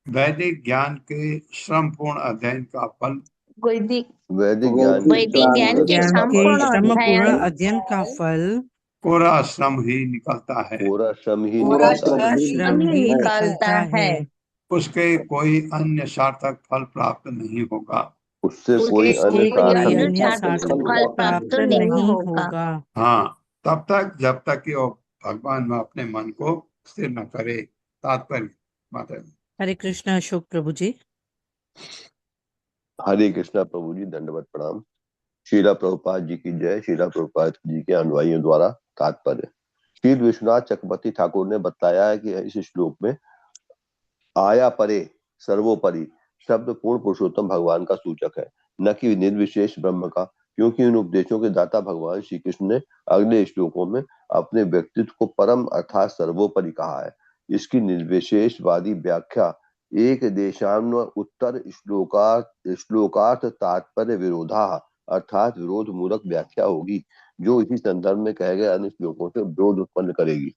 वैदिक ज्ञान के श्रम पूर्ण अध्ययन का फल, वैदिक वैदिक ज्ञान के वैदिक ज्ञान के अध्ययन का फल संपूर्ण श्रमपूर्ण अध्ययन अध्ययन का फल कोरा श्रम ही निकलता है। पूरा श्रम ही पूरा निकलता है, श्रम ही निकलता है। उसके कोई अन्य सार्थक फल प्राप्त नहीं होगा। उससे कोई उसके अन्य उसके कोई सार्थक अन्य अन्य प्राप्त सार्थक नहीं सार्थक फल होगा। फल प्राप्त प्राप्त नहीं नहीं होगा। होगा। हाँ, तब तक जब तक कि वो भगवान में अपने मन को स्थिर न करे। तात्पर्य माता जी। हरे कृष्ण अशोक प्रभु जी। हरे कृष्णा प्रभु जी, दंडवत प्रणाम। शीला प्रभुपाद जी की जय। शीला प्रभुपाद जी के अनुयायियों द्वारा तात्पर्य। श्री विश्वनाथ चक्रवर्ती ठाकुर ने बताया है कि इस श्लोक में आया परे सर्वोपरि शब्द पूर्ण पुरुषोत्तम भगवान का सूचक है, न कि निर्विशेष ब्रह्म का, क्योंकि इन उपदेशों के दाता भगवान श्री कृष्ण ने अगले श्लोकों में अपने व्यक्तित्व को परम अर्थात सर्वोपरि कहा है। इसकी निर्विशेषवादी व्याख्या एक देशान्व उत्तर श्लोकार्थ तात्पर्य विरोधा अर्थात विरोध मूलक व्याख्या होगी, जो इसी संदर्भ में कहे गए अन्य श्लोकों से विरोध उत्पन्न करेगी।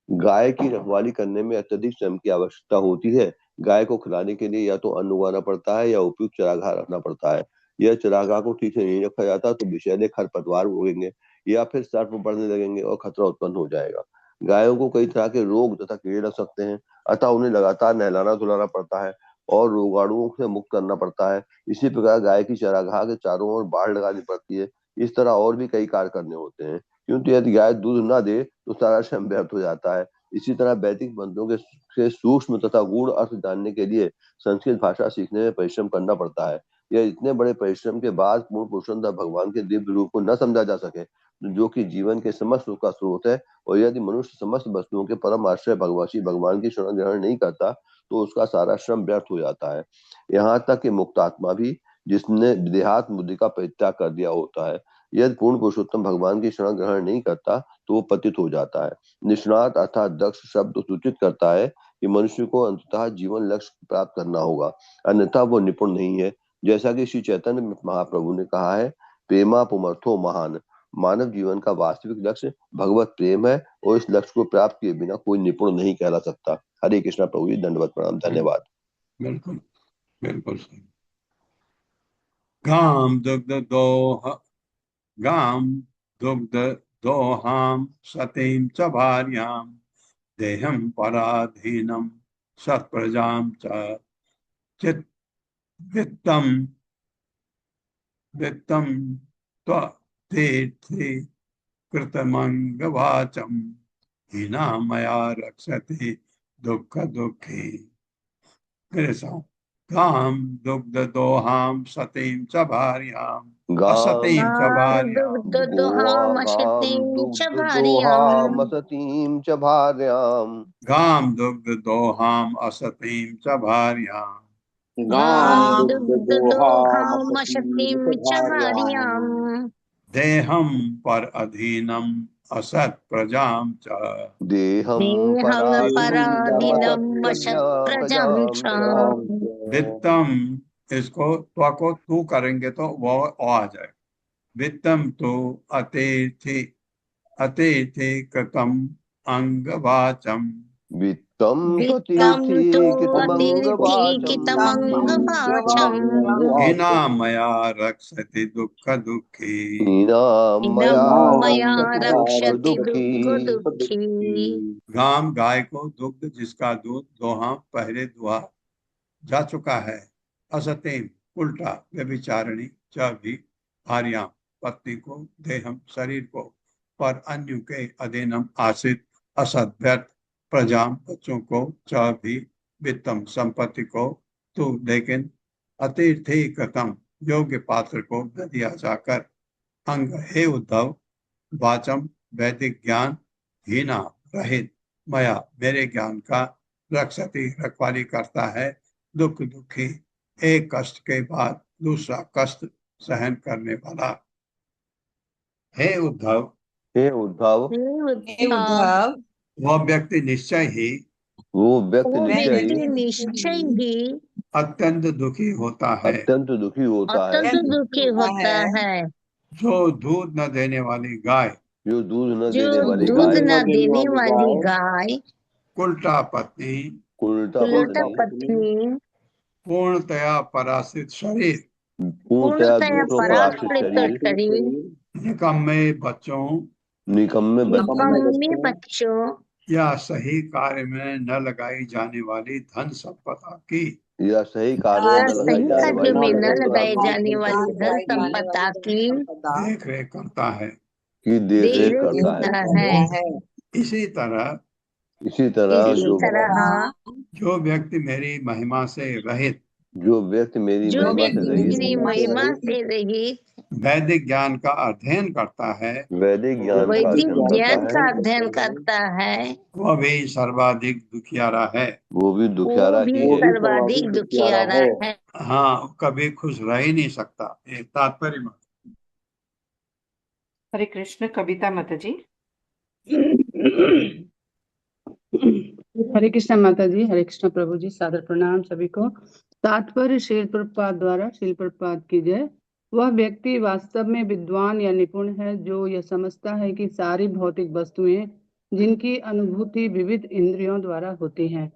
गाय की रखवाली करने में अत्यधिक श्रम की आवश्यकता होती है। गाय को खिलाने के लिए या तो अन्न उगाना पड़ता है या उपयुक्त चरागाह रखना पड़ता है। यह चरागाह को ठीक से नहीं रखा जाता तो विषैले खरपतवार उगेंगे या फिर सर्प बढ़ने लगेंगे और खतरा उत्पन्न हो जाएगा। गायों को कई तरह के रोग तथा कीड़े लग सकते हैं, अतः उन्हें लगातार नहलाना धुलाना पड़ता है और रोगाणुओं से मुक्त करना पड़ता है। इसी प्रकार गाय की चरागाह के चारों ओर बाड़ लगानी पड़ती है। इस तरह और भी कई कार्य करने होते हैं, क्योंकि यदि गाय दूध न दे तो सारा श्रम व्यर्थ हो जाता है। इसी तरह वैदिक मंत्रों के सूक्ष्म तथा गूढ़ अर्थ जानने के लिए संस्कृत भाषा सीखने में परिश्रम करना पड़ता है। यह इतने बड़े परिश्रम के बाद पूर्ण पुरुषोत्तम भगवान के दिव्य रूप को न समझा जा सके, जो कि जीवन के समस्त सुख का स्रोत है, और यदि मनुष्य समस्त वस्तुओं के परम आश्रय भगवान की शरण ग्रहण नहीं करता तो उसका सारा श्रम व्यर्थ हो जाता है। यहाँ तक कि मुक्त आत्मा भी, जिसने देहात्म बुद्धि का परित्याग कर दिया होता है, यदि पूर्ण पुरुषोत्तम भगवान की शरण ग्रहण नहीं करता तो वो पतित हो जाता है। निष्णात अर्थात दक्ष शब्द सूचित करता है कि मनुष्य को अंततः जीवन लक्ष्य प्राप्त करना होगा, अन्यथा वो निपुण नहीं है। जैसा कि श्री चैतन्य महाप्रभु ने कहा है, प्रेमा पुमर्थो महान, मानव जीवन का वास्तविक लक्ष्य भगवत प्रेम है और इस लक्ष्य को प्राप्त किए बिना कोई निपुण नहीं कहला सकता। हरे कृष्णा प्रभु जी, दंडवत प्रणाम, धन्यवाद। बिल्कुल बिल्कुल सही। गाम दुग्ध दोह गाम दुग्ध दोहाम सतीम च भार्याम देहम पराधीनम सत्प्रजाम च चित वित्तम वित्तम त्वतीर्थि कृतमंगवाचम हीना मया रक्षति दुःख दुःखी। गाम दुग्ध दोहाम सतीम च भार्याम असतीम च भार्याम दुग्ध दोहाम गाम अशतीं च दुग्ध भार्याम् दोहाम सतीम च भार्याम गाम दुग्ध दोहाम असतीम च भार्याम गाम गाम दुग्ध दुग्ध दोहाम दोहाम असतीं अशतीं च च भार्याम् भार्याम् देहम पर अधीनम असत प्रजाम च देहं देहं पराधीनम पराधीनम् असत् प्रजां प्रजाम च च। वित्तम, इसको त्वा को तू करेंगे तो वो आ जाए। वित्तम तो अतिथि अतिथि कृतम अंगवाचम वित्तं वित्तं तु त्वतीर्थि कृतमङ्गवाचम् अतिथिकितमङ्गवाचम् हिना मया रक्षति दुःख दुःखी। हीनां इदं मया मया रक्षति दुःख रक्षति दुःखी। दुःख दुःखी गाम गाय को दुग्ध जिसका दूध दोहा पहले दुहा जा चुका है, असतीम उल्टा व्यभिचारिणी च भी भार्याम पत्नी को, देहम शरीर को, पर अन्य के अधीनम आश्रित असत व्यर्थ प्रजाम बच्चों को, च भी वित्तम संपत्ति को, तो लेकिन अतीर्थी कृतम योग्य पात्र को न दिया जाकर। अंग हे उद्धव वाचम वैदिक ज्ञान हीना रहित मया मेरे ज्ञान का रक्षति रखवाली करता है दुख दुखी, एक कष्ट के बाद दूसरा कष्ट सहन करने वाला। हे उद्धव हे उद्धव, हे हे उद्धव उद्धव, वह व्यक्ति निश्चय ही वो व्यक्ति वो निश्चय व्यक्ति ही निश्चय ही अत्यंत दुखी होता है अत्यंत दुखी होता है अत्यंत दुखी होता है जो दूध न देने वाली गाय, जो दूध न जो देने वाली दूध गाय, न देने वाली गाय, उल्टा पत्नी, उल्टा उल्टा पत्नी, पत्नी, पूर्णतया पराश्रित शरीर, पूर्णतया पूर्णतया दूसरों पर आश्रित पराश्रित शरीर, शरीर, निकम्मे बच्चों निकम्मे बच्चों निकम्मे बच्चों या सही कार्य में न लगाई जाने वाली धन संपदा की, या सही कार्य में या न लगाई सही जाने कार्यों वाली में धन न संपदा लगाए जाने वाली धन संपदा की देख रेख करता है। की देख रेख देख करता है। करता है। इसी तरह इसी तरह इसी जो तरह जो व्यक्ति मेरी महिमा से रहित, जो व्यक्ति मेरी जो महिमा से व्यक्ति रहित, मेरी महिमा से रहित वैदिक ज्ञान का अध्ययन करता है, वैदिक ज्ञान का वैदिक अध्ययन ज्ञान करता का है, अध्ययन करता है, वह भी सर्वाधिक दुखियारा है। वो भी वो दुखियारा भी ही है। सर्वाधिक दुखियारा है। हाँ, कभी खुश रह ही नहीं सकता। ये तात्पर्य में हरे कृष्ण। कविता माता जी। हरे कृष्ण माता जी, हरे कृष्ण प्रभु जी, सादर प्रणाम सभी को। तात्पर्य श्रील प्रभुपाद द्वारा श्रील प्रभुपाद की जय। वह व्यक्ति वास्तव में विद्वान या निपुण है जो यह समझता है कि सारी भौतिक वस्तुएं जिनकी अनुभूति विविध इंद्रियों द्वारा होती हैं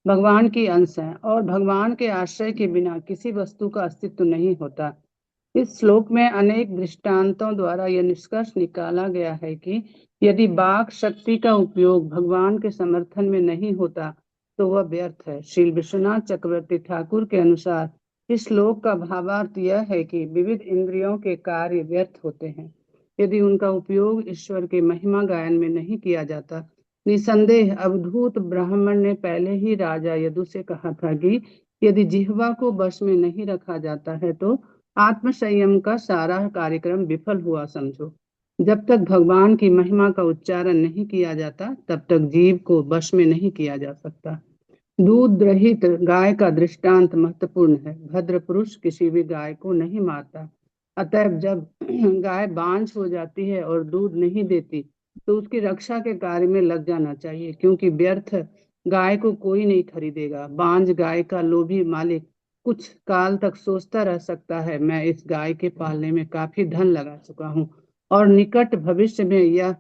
भगवान की अंश हैं और भगवान के आश्रय के बिना किसी वस्तु का अस्तित्व नहीं होता। इस श्लोक में अनेक दृष्टांतों द्वारा यह निष्कर्ष निकाला गया है कि यदि वाक शक्ति का उपयोग भगवान के समर्थन में नहीं होता तो वह व्यर्थ है। श्री विश्वनाथ चक्रवर्ती ठाकुर के अनुसार इस श्लोक का भावार्थ यह है कि विविध इंद्रियों के कार्य व्यर्थ होते हैं यदि उनका उपयोग ईश्वर के महिमा गायन में नहीं किया जाता। निसंदेह अवधूत ब्राह्मण ने पहले ही राजा यदु से कहा था कि यदि जिह्वा को वश में नहीं रखा जाता है तो आत्म संयम का सारा कार्यक्रम विफल हुआ समझो। जब तक भगवान की महिमा का उच्चारण नहीं किया जाता तब तक जीव को वश में नहीं किया जा सकता। दूध रहित गाय का दृष्टांत महत्वपूर्ण है। भद्र पुरुष किसी भी गाय को नहीं मारता। अतएव जब गाय बांझ हो जाती है और दूध नहीं देती तो उसकी रक्षा के कार्य में लग जाना चाहिए क्योंकि व्यर्थ गाय को कोई नहीं खरीदेगा। बांझ गाय का लोभी मालिक कुछ काल तक सोचता रह सकता है मैं इस गाय के पालने में काफी धन लगा चुका हूँ और निकट भविष्य में यह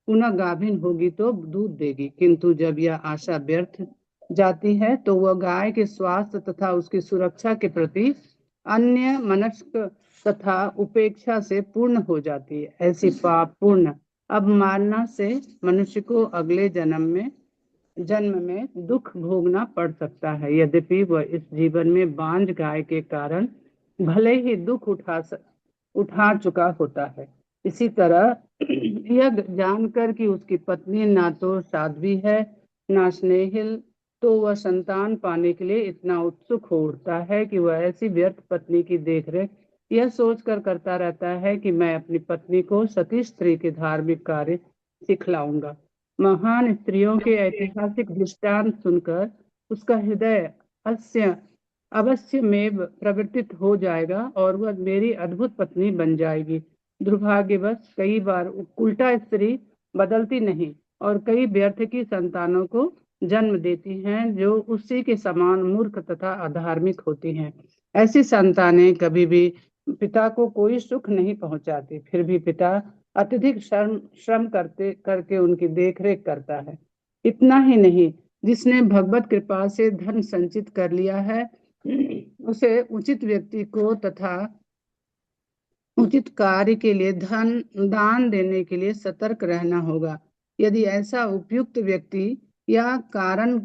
पुनः गाभिन होगी तो दूध देगी। किंतु जब यह आशा व्यर्थ जाती है तो वह गाय के स्वास्थ्य तथा उसकी सुरक्षा के प्रति अन्य मनस्क तथा उपेक्षा से पूर्ण हो जाती है। ऐसी पाप पूर्ण अवमानना से मनुष्य को अगले जन्म में दुख भोगना पड़ सकता है। यद्यपि वह इस जीवन में बांझ गाय के कारण भले ही दुख उठा चुका होता है। इसी तरह यह जानकर कि उसकी पत्नी ना तो साध्वी है ना स्नेहिल, तो वह संतान पाने के लिए इतना उत्सुक हो उठता है कि वह ऐसी व्यर्थ पत्नी की देखरेख यह सोचकर करता रहता है कि मैं अपनी पत्नी को सती स्त्री के धार्मिक कार्य सिखलाऊंगा। महान स्त्रियों के ऐतिहासिक दृष्टांत सुनकर उसका हृदय अवश्य में प्रवर्तित हो जाएगा और वह मेरी अद्भुत पत्नी बन जाएगी। दुर्भाग्यवश कई बार उल्टा स्त्री बदलती नहीं और कई व्यर्थ की संतानों को जन्म देती हैं जो उसी के समान मूर्ख तथा अधार्मिक होती हैं। ऐसी संतानें कभी भी पिता को कोई सुख नहीं पहुंचाती, फिर भी पिता अत्यधिक श्रम करके उनकी देखरेख करता है। इतना ही नहीं, जिसने भगवत कृपा से धन संचित कर लिया है उसे उचित व्यक्ति को तथा उचित कार्य के लिए दान देने के लिए सतर्क रहना होगा। यदि ऐसा उपयुक्त व्यक्ति या कारण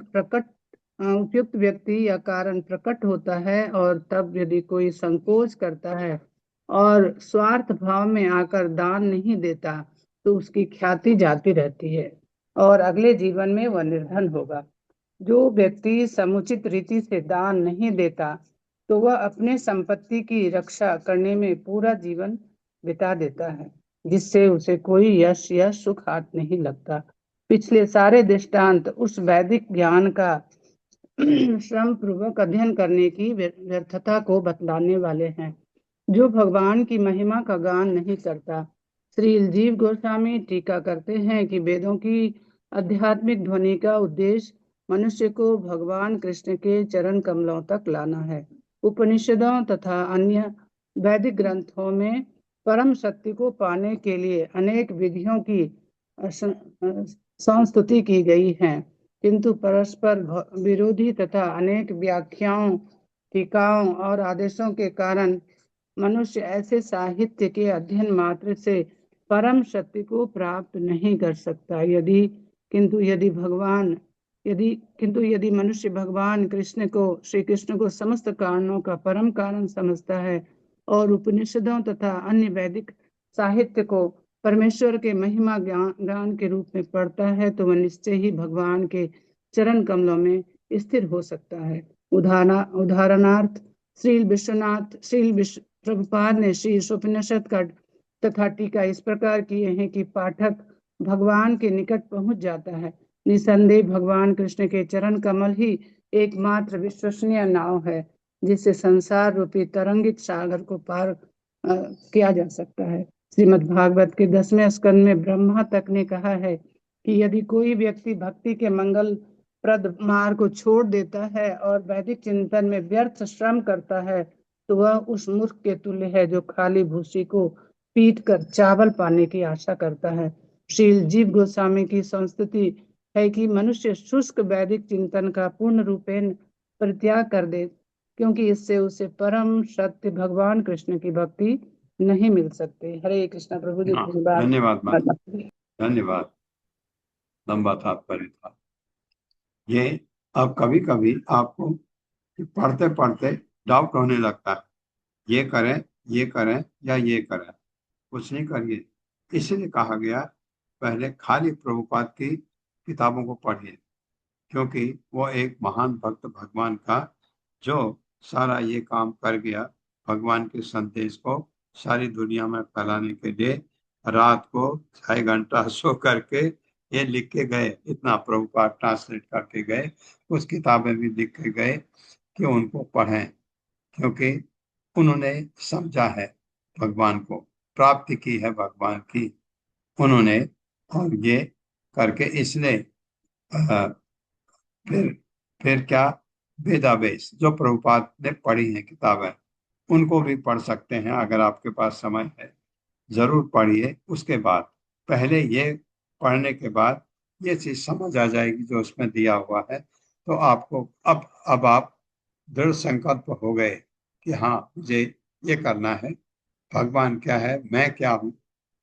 प्रकट होता है और तब यदि कोई संकोच करता है और स्वार्थ भाव में आकर दान नहीं देता तो उसकी ख्याति जाती रहती है और अगले जीवन में वह निर्धन होगा। जो व्यक्ति समुचित रीति से दान नहीं देता तो वह अपने संपत्ति की रक्षा करने में पूरा जीवन बिता देता है, जिससे उसे कोई यश या सुख हाथ नहीं लगता। पिछले सारे दृष्टांत उस वैदिक ज्ञान का श्रम पूर्वक अध्ययन करने की व्यर्थता को बतलाने वाले हैं, जो भगवान की महिमा का गान नहीं करता। श्री जीव गोस्वामी टीका करते हैं कि वेदों की आध्यात्मिक ध्वनि का उद्देश्य मनुष्य को भगवान कृष्ण के चरण कमलों तक लाना है। उपनिषदों तथा अन्य वैदिक ग्रंथों में परम शक्ति को पाने के लिए अनेक विधियों की संस्तुति की गई है, किंतु परस्पर विरोधी तथा अनेक व्याख्याओं, टीकाओं और आदेशों के कारण मनुष्य ऐसे साहित्य के अध्ययन मात्र से परम शक्ति को प्राप्त नहीं कर सकता। यदि मनुष्य भगवान श्री कृष्ण को समस्त कारणों का परम कारण समझता है और उपनिषदों तथा अन्य वैदिक साहित्य को परमेश्वर के महिमा ज्ञान के रूप में पढ़ता है तो वह निश्चय ही भगवान के चरण कमलों में स्थिर हो सकता है। उदाहरणार्थ श्रील प्रभुपाद ने श्री उपनिषद का तथा टीका इस प्रकार किए हैं कि पाठक भगवान के निकट पहुंच जाता है। निसंदेह भगवान कृष्ण के चरण कमल ही एकमात्र विश्वसनीय नाव है जिससे संसार रूपी तरंगित सागर को पार किया जा सकता है। श्रीमद् भागवत के 10वें स्कंद में ब्रह्मा तक ने कहा है कि यदि कोई व्यक्ति भक्ति के मंगल प्रद मार्ग को छोड़ देता है और वैदिक चिंतन में व्यर्थ श्रम करता है तो वह उस मूर्ख के तुल्य है जो खाली भूसी को पीट कर चावल पाने की आशा करता है। श्री जीव गोस्वामी की संस्तुति है कि मनुष्य शुष्क वैदिक चिंतन का पूर्ण रूपेण परित्याग कर दे, क्योंकि इससे उसे परम सत्य भगवान कृष्ण की भक्ति नहीं मिल सकती। हरे कृष्णा प्रभु जी। धन्यवाद। लंबा तात्पर्य था ये। अब कभी कभी आपको पढ़ते पढ़ते डाउट होने लगता है, ये करें या ये करें, कुछ नहीं करिए। इसलिए कहा गया पहले खाली प्रभुपाद की किताबों को पढ़िए, क्योंकि वो एक महान भक्त भगवान का जो सारा ये काम कर गया, भगवान के संदेश को सारी दुनिया में फैलाने के लिए रात को 6 घंटा सो करके ये लिख के गए। इतना प्रभुपाद ट्रांसलेट करके गए, उस किताबें भी लिख के गए कि उनको पढ़ें, क्योंकि उन्होंने समझा है भगवान को, प्राप्ति की है भगवान की उन्होंने, और ये करके इसलिए फिर क्या वेदावेश जो प्रभुपाद ने पढ़ी है किताबें, उनको भी पढ़ सकते हैं अगर आपके पास समय है। जरूर पढ़िए। उसके बाद पहले ये पढ़ने के बाद ये चीज समझ आ जाएगी जो उसमें दिया हुआ है, तो आपको अब आप दृढ़ संकल्प हो गए कि हाँ मुझे ये करना है, भगवान क्या है, मैं क्या हूँ,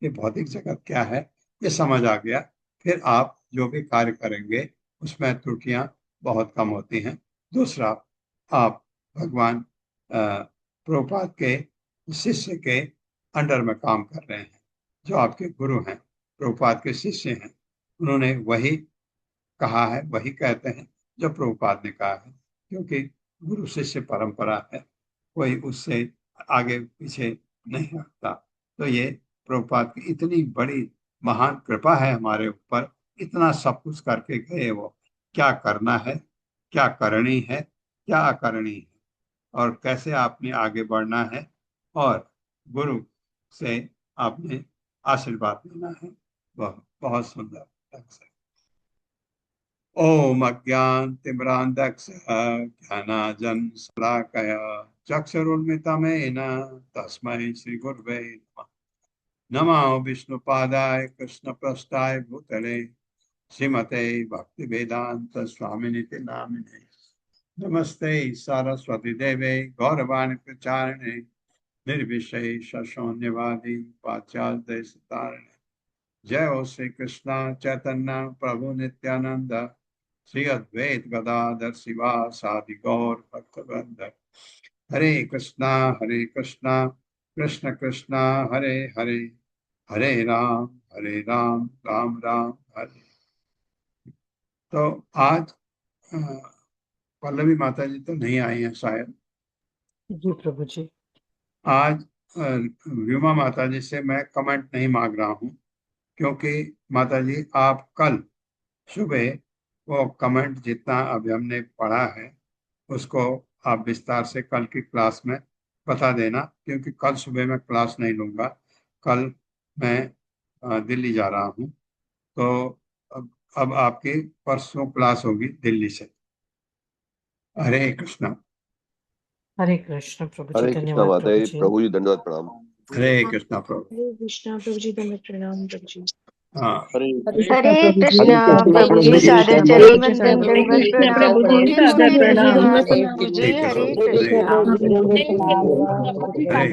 ये भौतिक जगत क्या है, ये समझ आ गया। फिर आप जो भी कार्य करेंगे उसमें त्रुटियां बहुत कम होती हैं। दूसरा, आप भगवान प्रभुपाद के शिष्य के अंडर में काम कर रहे हैं। जो आपके गुरु हैं, प्रभुपाद के शिष्य हैं, उन्होंने वही कहा है, वही कहते हैं जो प्रभुपाद ने कहा है, क्योंकि गुरु शिष्य परंपरा है, कोई उससे आगे पीछे नहीं रखता। तो ये प्रभुपाद की इतनी बड़ी महान कृपा है हमारे ऊपर, इतना सब कुछ करके गए वो, क्या करना है, क्या करनी है, क्या अकरणी है, और कैसे आपने आगे बढ़ना है, और गुरु से आपने आशीर्वाद लेना है। बहुत बहुत सुंदर ढंग से। ओम अज्ञानतिमिरान्धस्य ज्ञानाञ्जनशलाकया चक्षुरुन्मिलितमेन तस्मै श्रीगुरवे नमः। नमो विष्णुपादाय कृष्णप्रस्थाय भूतले श्रीमते भक्तिवेदांत स्वामिनिति नामिने। नमस्ते सरस्वती देवे गौरवाणी प्रचारिणे निर्विशेष शून्यवादी पाश्चात्य देशतारिणे। जय हो श्री कृष्ण चैतन्य प्रभु नित्यानंद श्री अद्वैत गदाधर शिवासादि गौर भक्तवृंद। हरे कृष्णा कृष्ण कृष्णा हरे हरे, हरे राम राम राम हरे। तो आज पल्लवी माता जी तो नहीं आई हैं शायद। जी प्रभु जी। आज व्योमा माता जी से मैं कमेंट नहीं मांग रहा हूँ, क्योंकि माता जी आप कल सुबह वो कमेंट जितना अभी हमने पढ़ा है उसको आप विस्तार से कल की क्लास में बता देना, क्योंकि कल सुबह मैं क्लास नहीं लूंगा। कल मैं दिल्ली जा रहा हूँ, तो अब आपकी परसों क्लास होगी दिल्ली से। हरे कृष्णा। हरे कृष्ण प्रभु जी, हरे कृष्णा धन्यवाद माता प्रभु जी, जी। प्रभु जी दंडवत प्रणाम। हरे कृष्णा प्रभु। हरे कृष्णा प्रभु जी, दंडवत प्रणाम प्रभु जी। हाँ, हरे हरे कृष्णा प्रभु जी, प्रभु जी, सादर चरण वंदन दंडवत प्रणाम। प्रभु जी, सादर प्रणाम। प्रभु जी, हरे कृष्णा। हरे